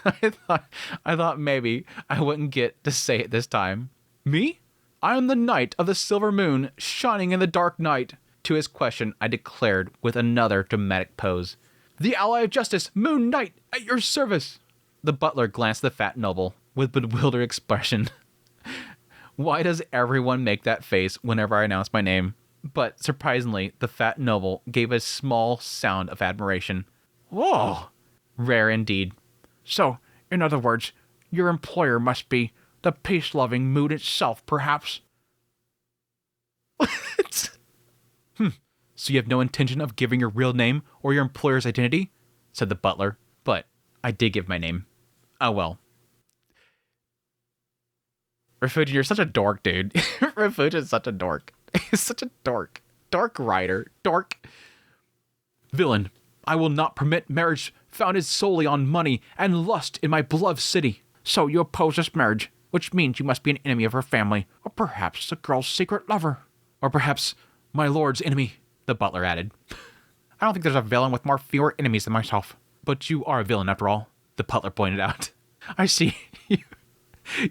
I thought maybe I wouldn't get to say it this time. "Me? I am the knight of the silver moon, shining in the dark night." To his question, I declared with another dramatic pose. "The ally of justice, Moon Knight, at your service." The butler glanced at the fat noble with bewildered expression. Why does everyone make that face whenever I announce my name? But surprisingly, the fat noble gave a small sound of admiration. Whoa! Rare indeed. So, in other words, your employer must be the peace-loving mood itself, perhaps? So you have no intention of giving your real name or your employer's identity? Said the butler. But I did give my name. Oh well. Refugio, you're such a dork, dude. Refugio is such a dork. He's such a dork. Dork writer. Dork. "Villain, I will not permit marriage founded solely on money and lust in my beloved city." So you oppose this marriage, which means you must be an enemy of her family, or perhaps the girl's secret lover. Or perhaps my lord's enemy, the butler added. "I don't think there's a villain with more fewer enemies than myself." "But you are a villain after all," the butler pointed out. "I see.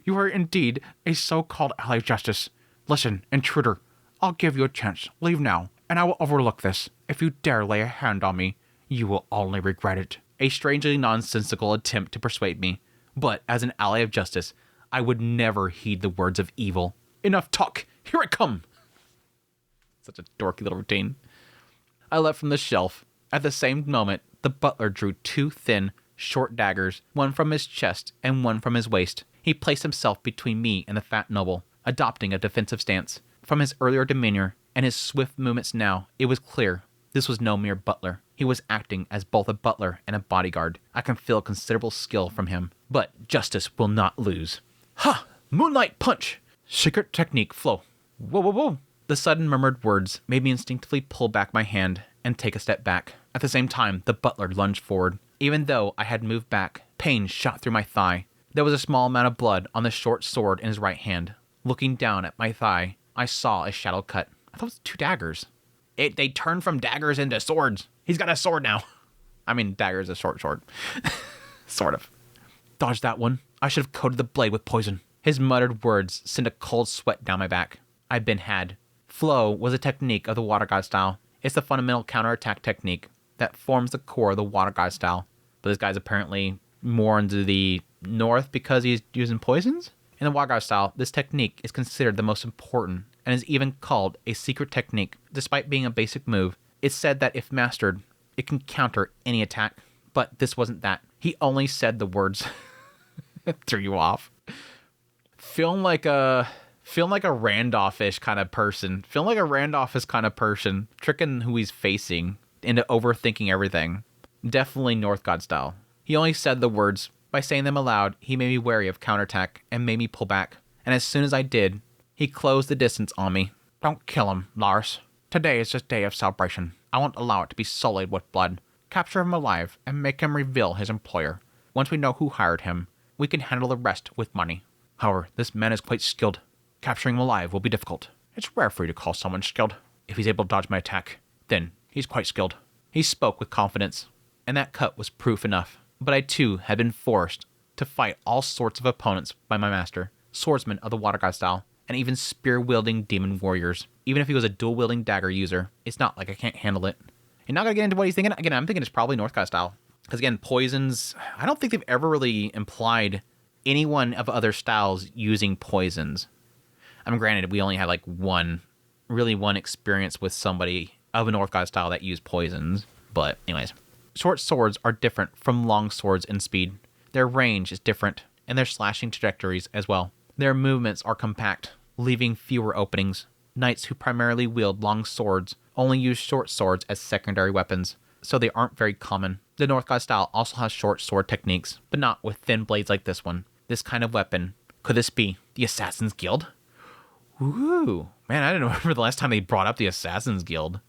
You are indeed a so-called ally of justice. Listen, intruder, I'll give you a chance. Leave now, and I will overlook this. If you dare lay a hand on me, you will only regret it." A strangely nonsensical attempt to persuade me, but as an ally of justice, I would never heed the words of evil. "Enough talk! Here I come!" Such a dorky little routine. I leapt from the shelf. At the same moment, the butler drew two thin, short daggers, one from his chest and one from his waist. He placed himself between me and the fat noble, adopting a defensive stance. From his earlier demeanor and his swift movements now, it was clear this was no mere butler. He was acting as both a butler and a bodyguard. I can feel considerable skill from him, but justice will not lose. "Ha! Moonlight punch! Secret technique flow. Whoa, whoa, whoa!" The sudden murmured words made me instinctively pull back my hand and take a step back. At the same time, the butler lunged forward. Even though I had moved back, pain shot through my thigh. There was a small amount of blood on the short sword in his right hand. Looking down at my thigh, I saw a shadow cut. I thought it was two daggers. They turned from daggers into swords. He's got a sword now. I mean, dagger is a short sword. Sort of. "Dodge that one. I should have coated the blade with poison." His muttered words sent a cold sweat down my back. I'd been had. Flow was a technique of the Water God style. It's the fundamental counterattack technique that forms the core of the Water God style. But this guy's apparently more into the north because he's using poisons? In the Water God style, this technique is considered the most important and is even called a secret technique. Despite being a basic move, it's said that if mastered, it can counter any attack. But this wasn't that. He only said the words. Threw you off. Feeling like a Randolph-ish kind of person. Feeling like a Randolph-ish kind of person. Tricking who he's facing into overthinking everything. Definitely North God style. He only said the words. By saying them aloud, he made me wary of counterattack and made me pull back. And as soon as I did, he closed the distance on me. "Don't kill him, Lars. Today is a day of celebration. I won't allow it to be sullied with blood. Capture him alive and make him reveal his employer. Once we know who hired him, we can handle the rest with money. However, this man is quite skilled. Capturing him alive will be difficult. It's rare for you to call someone skilled. If he's able to dodge my attack, then he's quite skilled." He spoke with confidence, and that cut was proof enough. But I too had been forced to fight all sorts of opponents by my master, swordsmen of the Water God style, and even spear-wielding demon warriors. Even if he was a dual-wielding dagger user, it's not like I can't handle it. You're not going to get into what he's thinking? Again, I'm thinking it's probably North God style. Because again, poisons, I don't think they've ever really implied anyone of other styles using poisons. I mean, granted, we only had like one experience with somebody of a North God style that used poisons. But anyways, short swords are different from long swords in speed. Their range is different, and their slashing trajectories as well. Their movements are compact, leaving fewer openings. Knights who primarily wield long swords only use short swords as secondary weapons, so they aren't very common. The North God style also has short sword techniques, but not with thin blades like this one. This kind of weapon. Could this be the Assassin's Guild? Ooh. Man, I didn't remember the last time they brought up the Assassin's Guild.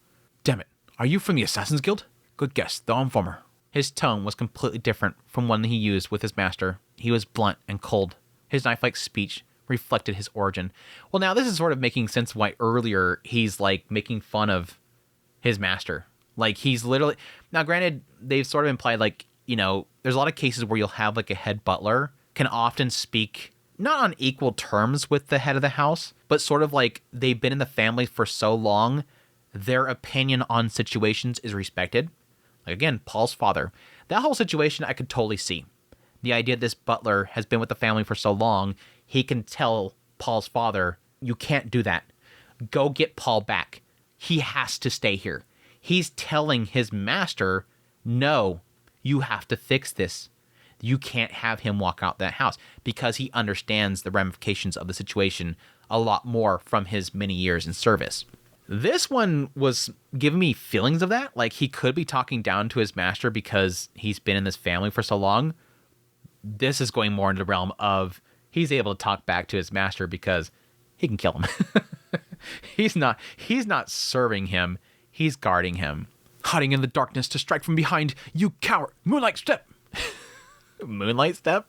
Damn it. Are you from the Assassin's Guild? Good guess. The informer. His tone was completely different from one he used with his master. He was blunt and cold. His knife-like speech reflected his origin. Well, now this is sort of making sense why earlier he's like making fun of his master. Like he's literally... Now, granted, they've sort of implied like, you know, there's a lot of cases where you'll have like a head butler can often speak not on equal terms with the head of the house, but sort of like they've been in the family for so long, their opinion on situations is respected. Like again, Paul's father. That whole situation I could totally see. The idea that this butler has been with the family for so long, he can tell Paul's father, you can't do that. Go get Paul back. He has to stay here. He's telling his master, no, you have to fix this. You can't have him walk out that house because he understands the ramifications of the situation a lot more from his many years in service. This one was giving me feelings of that. Like he could be talking down to his master because he's been in this family for so long. This is going more into the realm of he's able to talk back to his master because he can kill him. He's not serving him. He's guarding him. Hiding in the darkness to strike from behind, you coward. Moonlight step. Moonlight step?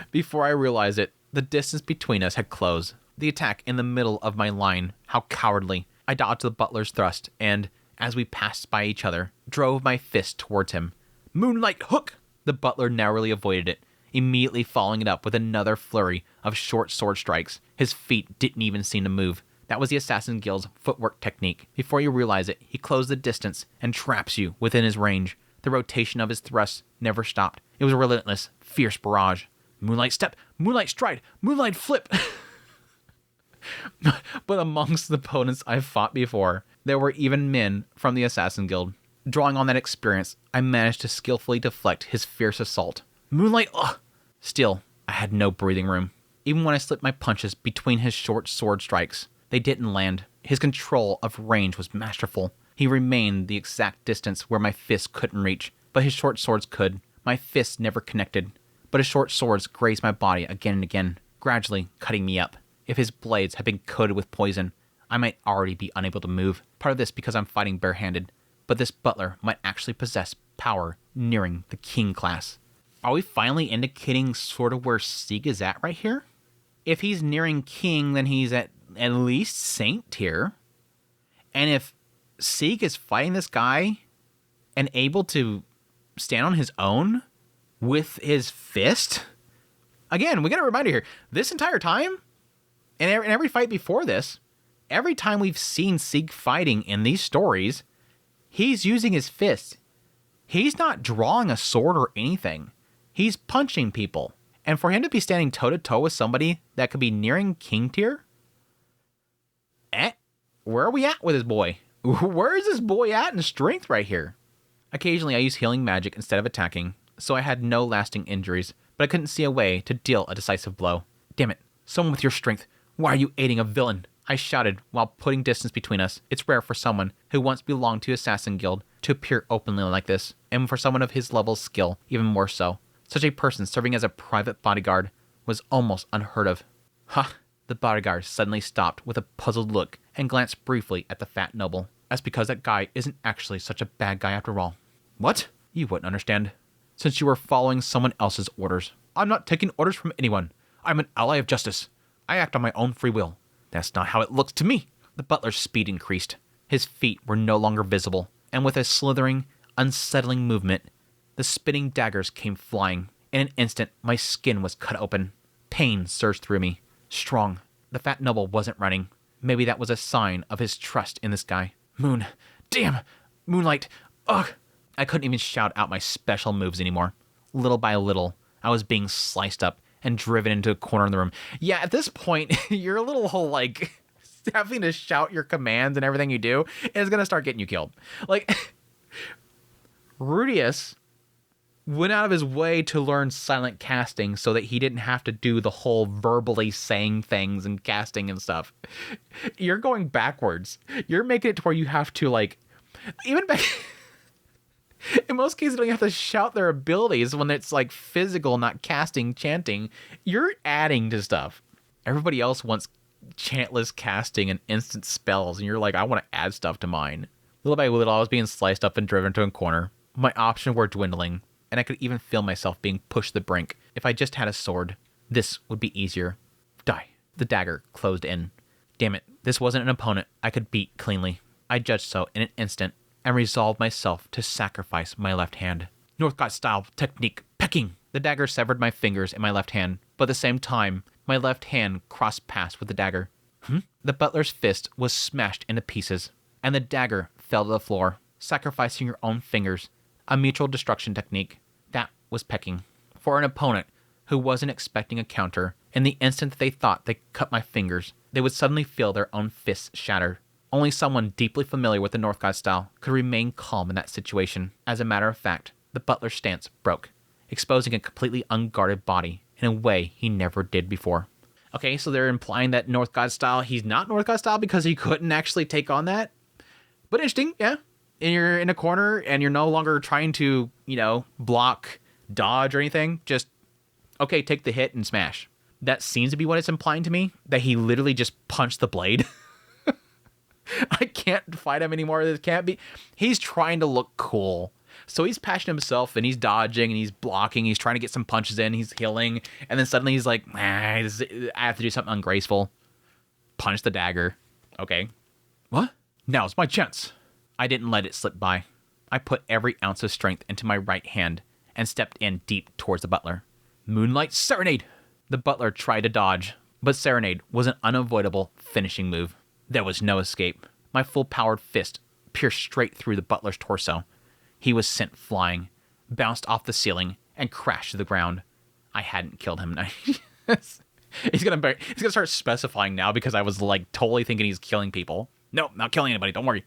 Before I realized it, the distance between us had closed. The attack in the middle of my line. How cowardly. I dodged the butler's thrust and, as we passed by each other, drove my fist towards him. Moonlight hook! The butler narrowly avoided it, immediately following it up with another flurry of short sword strikes. His feet didn't even seem to move. That was the Assassin Guild's footwork technique. Before you realize it, he closed the distance and traps you within his range. The rotation of his thrusts never stopped. It was a relentless, fierce barrage. Moonlight step, moonlight stride, moonlight flip. But amongst the opponents I've fought before, there were even men from the Assassin Guild. Drawing on that experience, I managed to skillfully deflect his fierce assault. Moonlight, ugh! Still, I had no breathing room. Even when I slipped my punches between his short sword strikes, they didn't land. His control of range was masterful. He remained the exact distance where my fists couldn't reach, but his short swords could. My fists never connected, but his short swords grazed my body again and again, gradually cutting me up. If his blades had been coated with poison, I might already be unable to move. Part of this because I'm fighting barehanded, but this butler might actually possess power nearing the king class. Are we finally indicating sort of where Sieg is at right here? If he's nearing king, then he's at least saint tier. And if Sieg is fighting this guy and able to stand on his own with his fist, again, we got a reminder here, this entire time, and in every fight before this, every time we've seen Sieg fighting in these stories, he's using his fist. He's not drawing a sword or anything. He's punching people. And for him to be standing toe-to-toe with somebody that could be nearing king tier, where are we at with this boy? Where is this boy at in strength right here? Occasionally I use healing magic instead of attacking, so I had no lasting injuries, but I couldn't see a way to deal a decisive blow. Damn it, someone with your strength, why are you aiding a villain? I shouted while putting distance between us. It's rare for someone who once belonged to Assassin Guild to appear openly like this, and for someone of his level's skill, even more so. Such a person serving as a private bodyguard was almost unheard of. Ha! The bodyguard suddenly stopped with a puzzled look and glanced briefly at the fat noble. That's because that guy isn't actually such a bad guy after all. What? You wouldn't understand. Since you were following someone else's orders. I'm not taking orders from anyone. I'm an ally of justice. I act on my own free will. That's not how it looks to me. The butler's speed increased. His feet were no longer visible, and with a slithering, unsettling movement, the spinning daggers came flying. In an instant, my skin was cut open. Pain surged through me. Strong. The fat noble wasn't running. Maybe that was a sign of his trust in this guy. Moon. Damn. Moonlight. Ugh. I couldn't even shout out my special moves anymore. Little by little, I was being sliced up and driven into a corner of the room. Yeah, at this point, you're a little whole, like, having to shout your commands and everything you do is going to start getting you killed. Like, Rudius went out of his way to learn silent casting so that he didn't have to do the whole verbally saying things and casting and stuff. You're going backwards. You're making it to where you have to, like, even back... In most cases, you don't have to shout their abilities when it's, like, physical, not casting, chanting. You're adding to stuff. Everybody else wants chantless casting and instant spells, and you're like, I want to add stuff to mine. Little by little, I was being sliced up and driven to a corner. My options were dwindling, and I could even feel myself being pushed to the brink. If I just had a sword, this would be easier. Die. The dagger closed in. Damn it, this wasn't an opponent I could beat cleanly. I judged so in an instant, and resolved myself to sacrifice my left hand. Northgard-style technique, pecking! The dagger severed my fingers in my left hand, but at the same time, my left hand crossed paths with the dagger. The butler's fist was smashed into pieces, and the dagger fell to the floor, sacrificing your own fingers. A mutual destruction technique. That was pecking. For an opponent who wasn't expecting a counter, in the instant that they thought they cut my fingers, they would suddenly feel their own fists shattered. Only someone deeply familiar with the Northgard style could remain calm in that situation. As a matter of fact, the butler's stance broke, exposing a completely unguarded body in a way he never did before. Okay, so they're implying that Northgard style, he's not Northgard style because he couldn't actually take on that? But interesting, yeah. And you're in a corner and you're no longer trying to, block, dodge or anything. Just, okay, take the hit and smash. That seems to be what it's implying to me, that he literally just punched the blade. I can't fight him anymore. This can't be. He's trying to look cool. So he's patching himself and he's dodging and he's blocking. He's trying to get some punches in. He's healing. And then suddenly he's like, I have to do something ungraceful. Punch the dagger. Okay. What? Now's my chance. I didn't let it slip by. I put every ounce of strength into my right hand and stepped in deep towards the butler. Moonlight Serenade! The butler tried to dodge, but Serenade was an unavoidable finishing move. There was no escape. My full-powered fist pierced straight through the butler's torso. He was sent flying, bounced off the ceiling, and crashed to the ground. I hadn't killed him. He's gonna start specifying now because I was totally thinking he's killing people. No, not killing anybody, don't worry.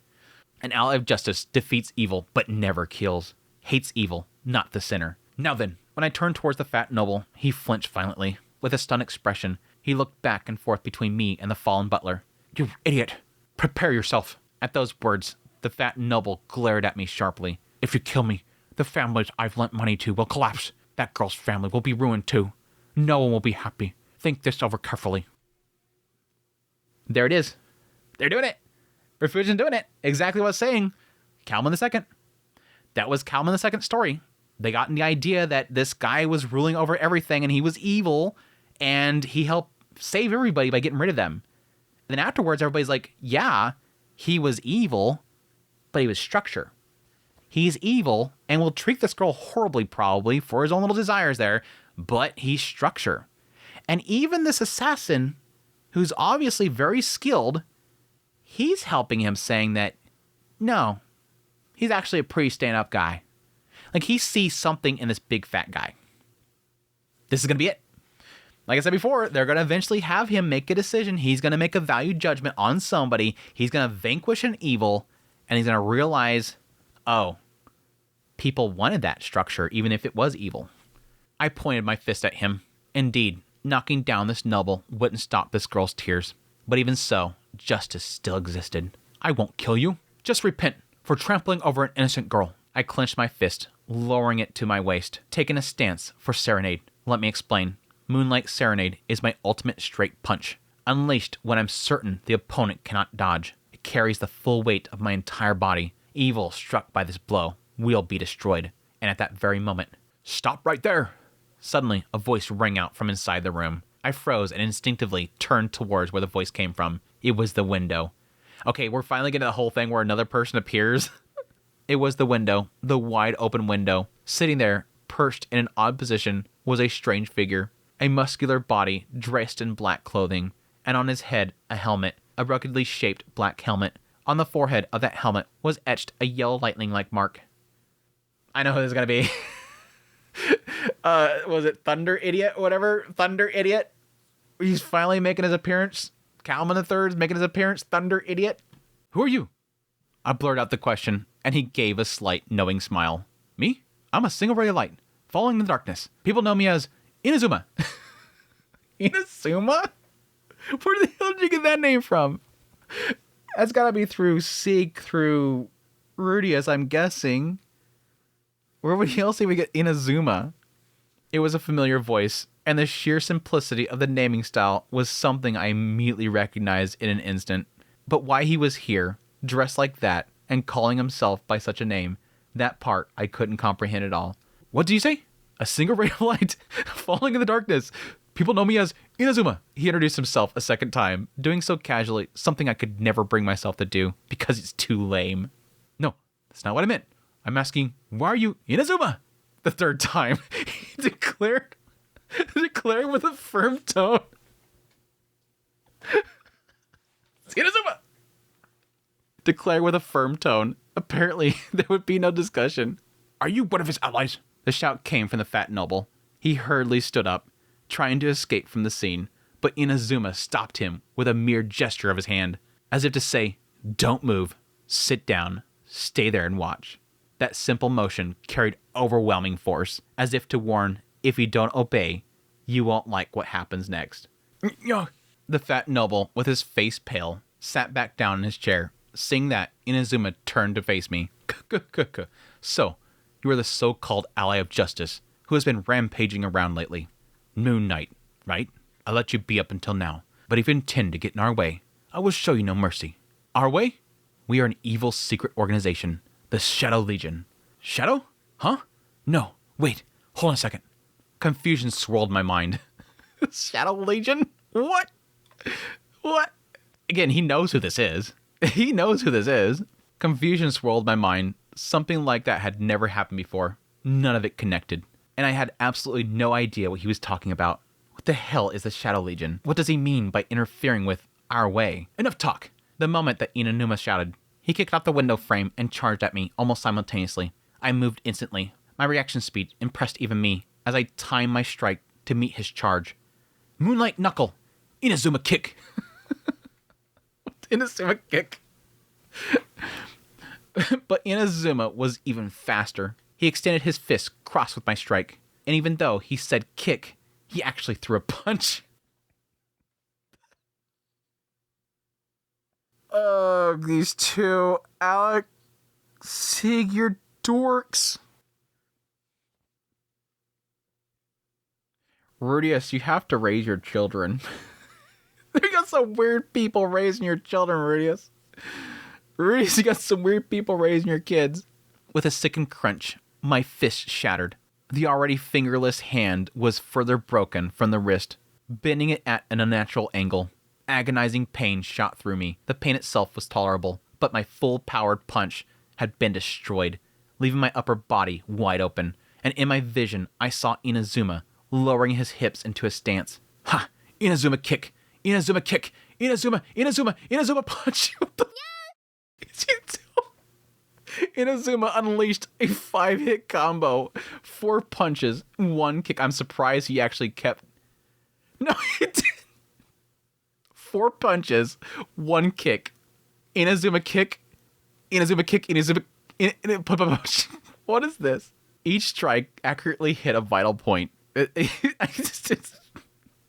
An ally of justice defeats evil, but never kills. Hates evil, not the sinner. Now then, when I turned towards the fat noble, he flinched violently. With a stunned expression, he looked back and forth between me and the fallen butler. You idiot! Prepare yourself! At those words, the fat noble glared at me sharply. If you kill me, the families I've lent money to will collapse. That girl's family will be ruined too. No one will be happy. Think this over carefully. There it is. They're doing it. Refusion doing it. Exactly what I was saying. Kalman II. That was Kalman II's story. They got in the idea that this guy was ruling over everything and he was evil and he helped save everybody by getting rid of them. And then afterwards, everybody's like, yeah, he was evil, but he was structure. He's evil and will treat this girl horribly probably for his own little desires there, but he's structure. And even this assassin, who's obviously very skilled, he's helping him saying that, no, he's actually a pretty stand-up guy. He sees something in this big fat guy. This is going to be it. Like I said before, they're going to eventually have him make a decision. He's going to make a value judgment on somebody. He's going to vanquish an evil, and he's going to realize, oh, people wanted that structure, even if it was evil. I pointed my fist at him. Indeed, knocking down this noble wouldn't stop this girl's tears. But even so, justice still existed. I won't kill you. Just repent for trampling over an innocent girl. I clenched my fist, lowering it to my waist, taking a stance for Serenade. Let me explain. Moonlight Serenade is my ultimate straight punch, unleashed when I'm certain the opponent cannot dodge. It carries the full weight of my entire body. Evil struck by this blow will be destroyed. And at that very moment, stop right there! Suddenly, a voice rang out from inside the room. I froze and instinctively turned towards where the voice came from. It was the window. Okay, we're finally getting the whole thing where another person appears. It was the window, the wide open window. Sitting there, perched in an odd position, was a strange figure. A muscular body dressed in black clothing, and on his head a helmet, a ruggedly shaped black helmet. On the forehead of that helmet was etched a yellow lightning-like mark. I know who this is going to be. Was it Thunder Idiot or whatever? Thunder Idiot? He's finally making his appearance. Kalman III's making his appearance. Thunder Idiot. Who are you? I blurted out the question, and he gave a slight knowing smile. Me? I'm a single ray of light, falling in the darkness. People know me as INAZUMA. INAZUMA? Where the hell did you get that name from? That's gotta be through Seek, through Rudius, I'm guessing. Where would else we get INAZUMA? It was a familiar voice, and the sheer simplicity of the naming style was something I immediately recognized in an instant. But why he was here, dressed like that, and calling himself by such a name, that part I couldn't comprehend at all. What do you say? A single ray of light falling in the darkness. People know me as Inazuma. He introduced himself a second time, doing so casually, something I could never bring myself to do because it's too lame. No, that's not what I meant. I'm asking, why are you Inazuma? The third time, he declared with a firm tone. Inazuma! Declared with a firm tone. Apparently, there would be no discussion. Are you one of his allies? The shout came from the fat noble. He hurriedly stood up, trying to escape from the scene, but Inazuma stopped him with a mere gesture of his hand, as if to say, don't move, sit down, stay there and watch. That simple motion carried overwhelming force, as if to warn, if you don't obey, you won't like what happens next. The fat noble, with his face pale, sat back down in his chair. Seeing that, Inazuma turned to face me. So, you are the so-called ally of justice, who has been rampaging around lately. Moon Knight, right? I let you be up until now, but if you intend to get in our way, I will show you no mercy. Our way? We are an evil secret organization, the Shadow Legion. Shadow? Huh? No, wait, hold on a second. Confusion swirled my mind. Shadow Legion? What? What? Again, he knows who this is. He knows who this is. Confusion swirled my mind. Something like that had never happened before. None of it connected. And I had absolutely no idea what he was talking about. What the hell is the Shadow Legion? What does he mean by interfering with our way? Enough talk! The moment that Inazuma shouted, he kicked out the window frame and charged at me almost simultaneously. I moved instantly. My reaction speed impressed even me as I timed my strike to meet his charge. Moonlight Knuckle! Inazuma Kick! Inazuma Kick! But Inazuma was even faster. He extended his fist crossed with my strike, and even though he said kick, he actually threw a punch. Ugh, these two. Alec, Sig, you're dorks. Rudius, you have to raise your children. You got some weird people raising your children, Rudius. Rudius, you got some weird people raising your kids. With a sickened crunch, my fist shattered. The already fingerless hand was further broken from the wrist, bending it at an unnatural angle. Agonizing pain shot through me. The pain itself was tolerable, but my full-powered punch had been destroyed, leaving my upper body wide open, and in my vision I saw Inazuma lowering his hips into a stance. Ha! Inazuma Kick! Inazuma Kick! Inazuma Punch! What the is he doing? Inazuma unleashed a 5-hit combo. 4 punches, 1 kick. I'm surprised he actually kept... No, he didn't. 4 punches, 1 kick. Inazuma Kick. Inazuma Kick. Inazuma... What is this? Each strike accurately hit a vital point. It's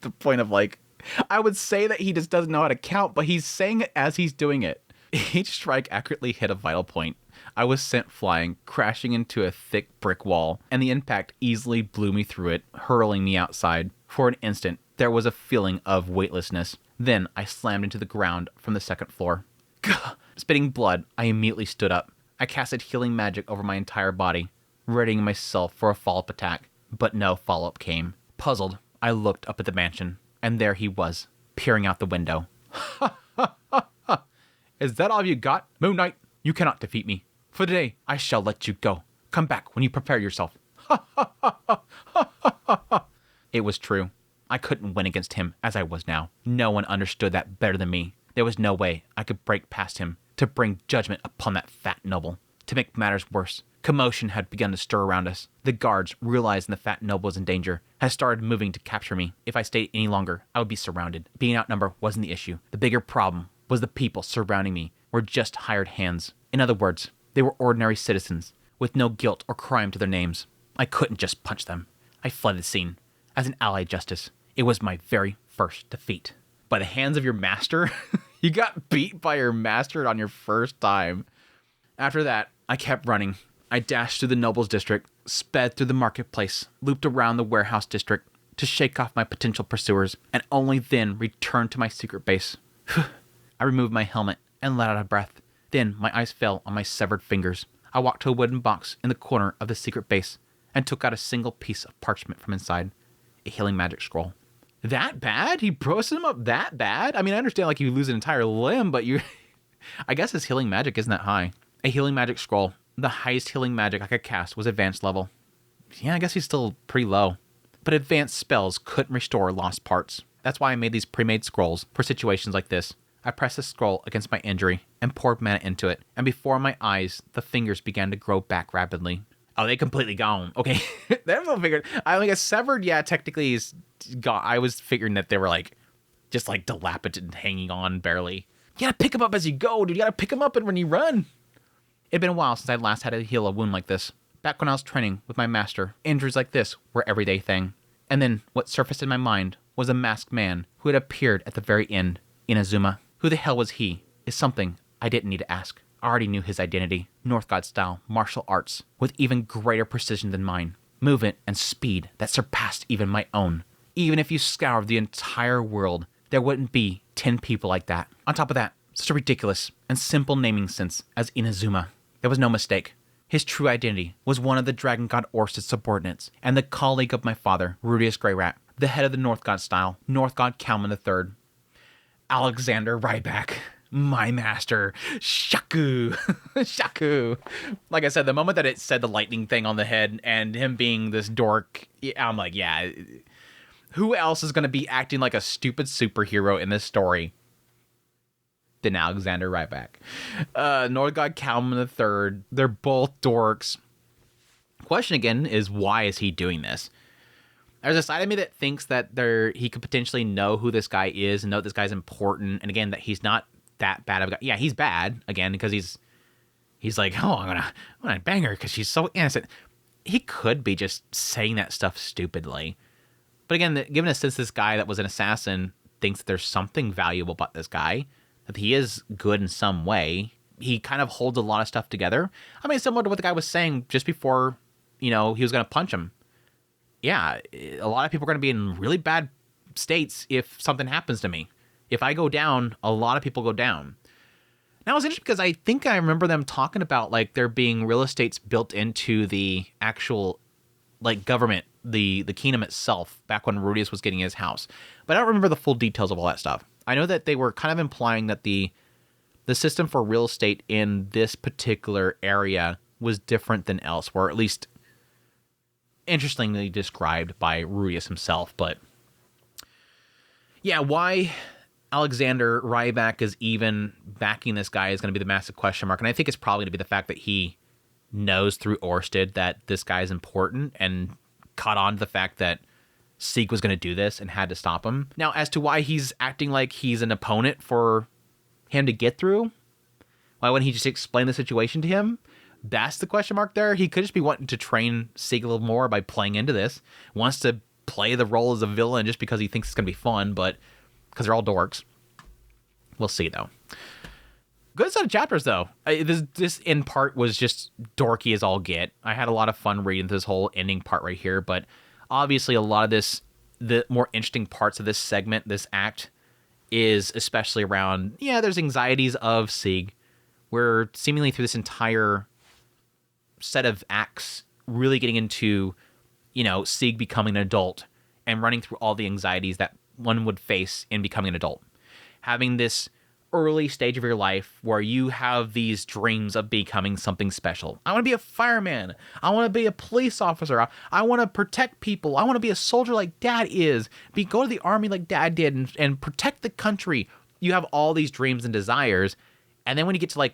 the point of like... I would say that he just doesn't know how to count, but he's saying it as he's doing it. Each strike accurately hit a vital point. I was sent flying, crashing into a thick brick wall, and the impact easily blew me through it, hurling me outside. For an instant, there was a feeling of weightlessness. Then I slammed into the ground from the second floor. Gah! Spitting blood, I immediately stood up. I casted healing magic over my entire body, readying myself for a follow-up attack, but no follow-up came. Puzzled, I looked up at the mansion, and there he was, peering out the window. Ha ha ha ha! Is that all you got? Moon Knight, you cannot defeat me. For today, I shall let you go. Come back when you prepare yourself. Ha ha ha ha ha ha ha! It was true. I couldn't win against him as I was now. No one understood that better than me. There was no way I could break past him to bring judgment upon that fat noble. To make matters worse, commotion had begun to stir around us. The guards, realizing the fat noble was in danger, had started moving to capture me. If I stayed any longer, I would be surrounded. Being outnumbered wasn't the issue. The bigger problem was the people surrounding me were just hired hands. In other words, they were ordinary citizens with no guilt or crime to their names. I couldn't just punch them. I fled the scene. As an ally of justice, it was my very first defeat. By the hands of your master? You got beat by your master on your first time. After that, I kept running. I dashed through the nobles district, sped through the marketplace, looped around the warehouse district, to shake off my potential pursuers, and only then return to my secret base. I removed my helmet and let out a breath. Then my eyes fell on my severed fingers. I walked to a wooden box in the corner of the secret base and took out a single piece of parchment from inside. A healing magic scroll. That bad? He processed him up that bad? I mean, I understand like you lose an entire limb, but you... I guess his healing magic isn't that high. A healing magic scroll. The highest healing magic I could cast was advanced level. Yeah, I guess he's still pretty low. But advanced spells couldn't restore lost parts. That's why I made these pre-made scrolls for situations like this. I pressed the scroll against my injury and poured mana into it, and before my eyes, the fingers began to grow back rapidly. Oh, they completely gone. Okay, that's what I figured. I like a severed, yeah, technically is gone. I was figuring that they were like, just like dilapidated and hanging on barely. You gotta pick them up as you go, dude. You gotta pick them up and when you run. It'd been a while since I last had to heal a wound like this. Back when I was training with my master, injuries like this were everyday thing. And then what surfaced in my mind was a masked man who had appeared at the very end, INAZUMA. Who the hell was he? Is something I didn't need to ask. I already knew his identity. North God style martial arts with even greater precision than mine. Movement and speed that surpassed even my own. Even if you scoured the entire world, there wouldn't be 10 people like that. On top of that, such a ridiculous and simple naming sense as INAZUMA. There was no mistake. His true identity was one of the Dragon God Orsted's subordinates and the colleague of my father, Rudius Greyrat, the head of the North God style, North God Kalman III. Alexander Ryback, my master, Shaku, Shaku. Like I said, the moment that it said the lightning thing on the head and him being this dork, I'm like, yeah, who else is going to be acting like a stupid superhero in this story than Alexander Ryback? North God Kalman III, they're both dorks. Question again is, why is he doing this? There's a side of me that thinks that he could potentially know who this guy is and know this guy's important. And again, that he's not that bad of a guy. Yeah, he's bad, again, because he's like, oh, I'm gonna bang her because she's so innocent. He could be just saying that stuff stupidly. But again, given a sense this guy that was an assassin thinks that there's something valuable about this guy, that he is good in some way, he kind of holds a lot of stuff together. I mean, similar to what the guy was saying just before, he was going to punch him. Yeah, a lot of people are going to be in really bad states if something happens to me. If I go down, a lot of people go down. Now, it's interesting because I think I remember them talking about, like, there being real estates built into the actual, like, government, the kingdom itself, back when Rudius was getting his house. But I don't remember the full details of all that stuff. I know that they were kind of implying that the system for real estate in this particular area was different than elsewhere, or at least interestingly described by Rudius himself. But yeah, why Alexander Ryback is even backing this guy is going to be the massive question mark. And I think it's probably going to be the fact that he knows through Orsted that this guy is important and caught on to the fact that Sieg was going to do this and had to stop him. Now, as to why he's acting like he's an opponent for him to get through, why wouldn't he just explain the situation to him? That's the question mark there. He could just be wanting to train Sieg a little more by playing into this. Wants to play the role as a villain just because he thinks it's going to be fun, but because they're all dorks. We'll see, though. Good set of chapters, though. This end part was just dorky as all get. I had a lot of fun reading this whole ending part right here, but obviously a lot of this, the more interesting parts of this segment, this act, is especially around, there's anxieties of Sieg. We're seemingly through this entire set of acts really getting into, Sieg becoming an adult and running through all the anxieties that one would face in becoming an adult. Having this early stage of your life where you have these dreams of becoming something special. I want to be a fireman. I want to be a police officer. I want to protect people. I want to be a soldier like Dad is. Go to the army like Dad did and protect the country. You have all these dreams and desires. And then when you get to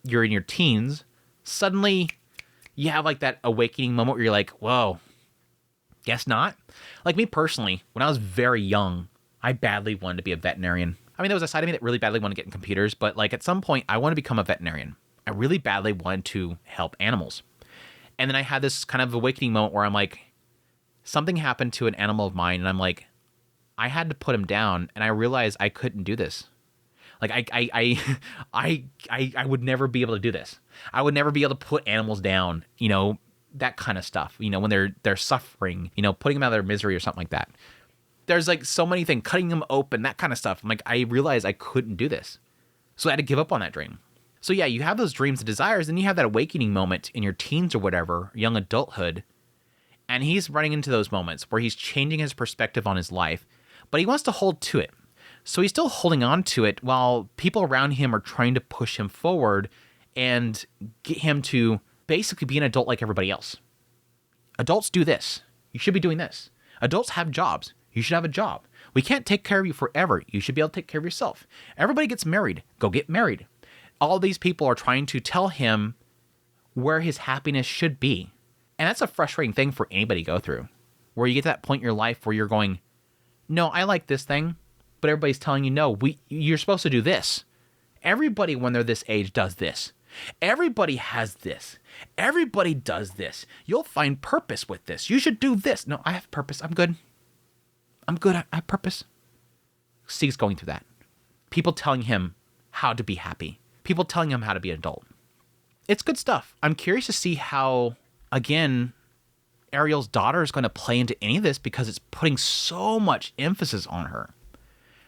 you're in your teens, suddenly you have that awakening moment where you're like, whoa, guess not. Like me personally, when I was very young, I badly wanted to be a veterinarian. I mean, there was a side of me that really badly wanted to get in computers, but at some point I wanted to become a veterinarian. I really badly wanted to help animals. And then I had this kind of awakening moment where I'm like, something happened to an animal of mine, and I'm like, I had to put him down, and I realized I couldn't do this. I would never be able to do this. I would never be able to put animals down, that kind of stuff, you know, when they're suffering, you know, putting them out of their misery or something like that. There's like so many things, cutting them open, that kind of stuff. I'm like, I realized I couldn't do this. So I had to give up on that dream. So yeah, you have those dreams and desires, and you have that awakening moment in your teens or whatever, young adulthood. And he's running into those moments where he's changing his perspective on his life, but he wants to hold to it. So he's still holding on to it while people around him are trying to push him forward and get him to basically be an adult like everybody else. Adults do this. You should be doing this. Adults have jobs. You should have a job. We can't take care of you forever. You should be able to take care of yourself. Everybody gets married. Go get married. All these people are trying to tell him where his happiness should be. And that's a frustrating thing for anybody to go through, where you get to that point in your life where you're going, no, I like this thing, but everybody's telling you, no, you're supposed to do this. Everybody, when they're this age, does this. Everybody has this. Everybody does this. You'll find purpose with this. You should do this. No, I have purpose. I'm good. I have purpose. Sieg's going through that. People telling him how to be happy. People telling him how to be an adult. It's good stuff. I'm curious to see how, again, Ariel's daughter is going to play into any of this because it's putting so much emphasis on her.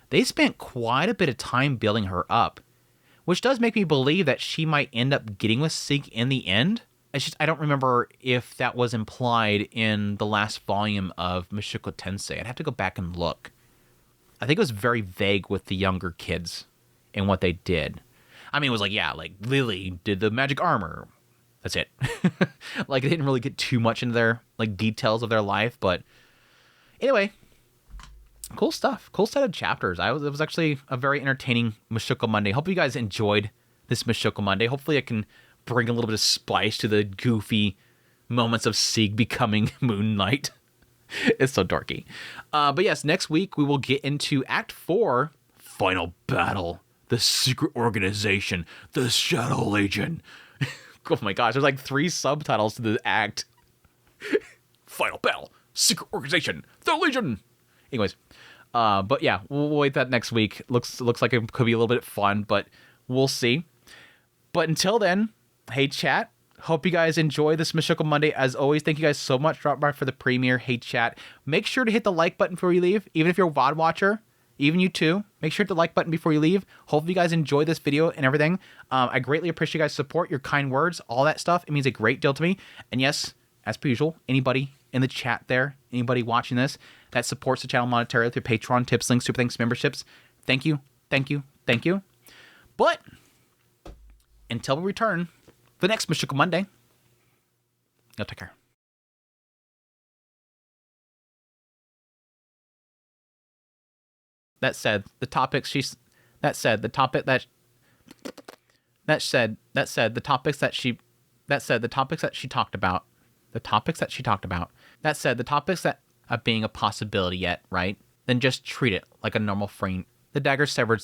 They spent quite a bit of time building her up, which does make me believe that she might end up getting with Sieg in the end. It's just, I don't remember if that was implied in the last volume of Mushoku Tensei. I'd have to go back and look. I think it was very vague with the younger kids and what they did. I mean, it was like, yeah, like Lily did the magic armor. That's it. Like, they didn't really get too much into their, like, details of their life. But anyway, cool stuff. Cool set of chapters. It was actually a very entertaining Mushoku Monday. Hope you guys enjoyed this Mushoku Monday. Hopefully I can bring a little bit of spice to the goofy moments of Sieg becoming Moon Knight. It's so dorky. But yes, next week we will get into Act 4, Final Battle, the Secret Organization, the Shadow Legion. Oh my gosh, there's like 3 subtitles to the act. Final Battle, Secret Organization, the Legion. Anyways, but yeah, we'll wait that next week. Looks like it could be a little bit fun, but we'll see. But until then, hey chat, hope you guys enjoy this Mushoku Monday. As always, thank you guys so much for dropping by for the premiere. Hey chat, make sure to hit the like button before you leave, even if you're a VOD watcher. Even you too, make sure to hit the like button before you leave. Hopefully you guys enjoy this video and everything. I greatly appreciate you guys' support, your kind words, all that stuff. It means a great deal to me. And yes, as per usual, anybody in the chat there, anybody watching this that supports the channel monetarily through Patreon, tips, links, super thanks, memberships, thank you, thank you, thank you. But until we return for the next Mushoku Monday, y'all take care. That said, the topics she talked about, being a possibility yet, right? Then just treat it like a normal frame. The dagger severed.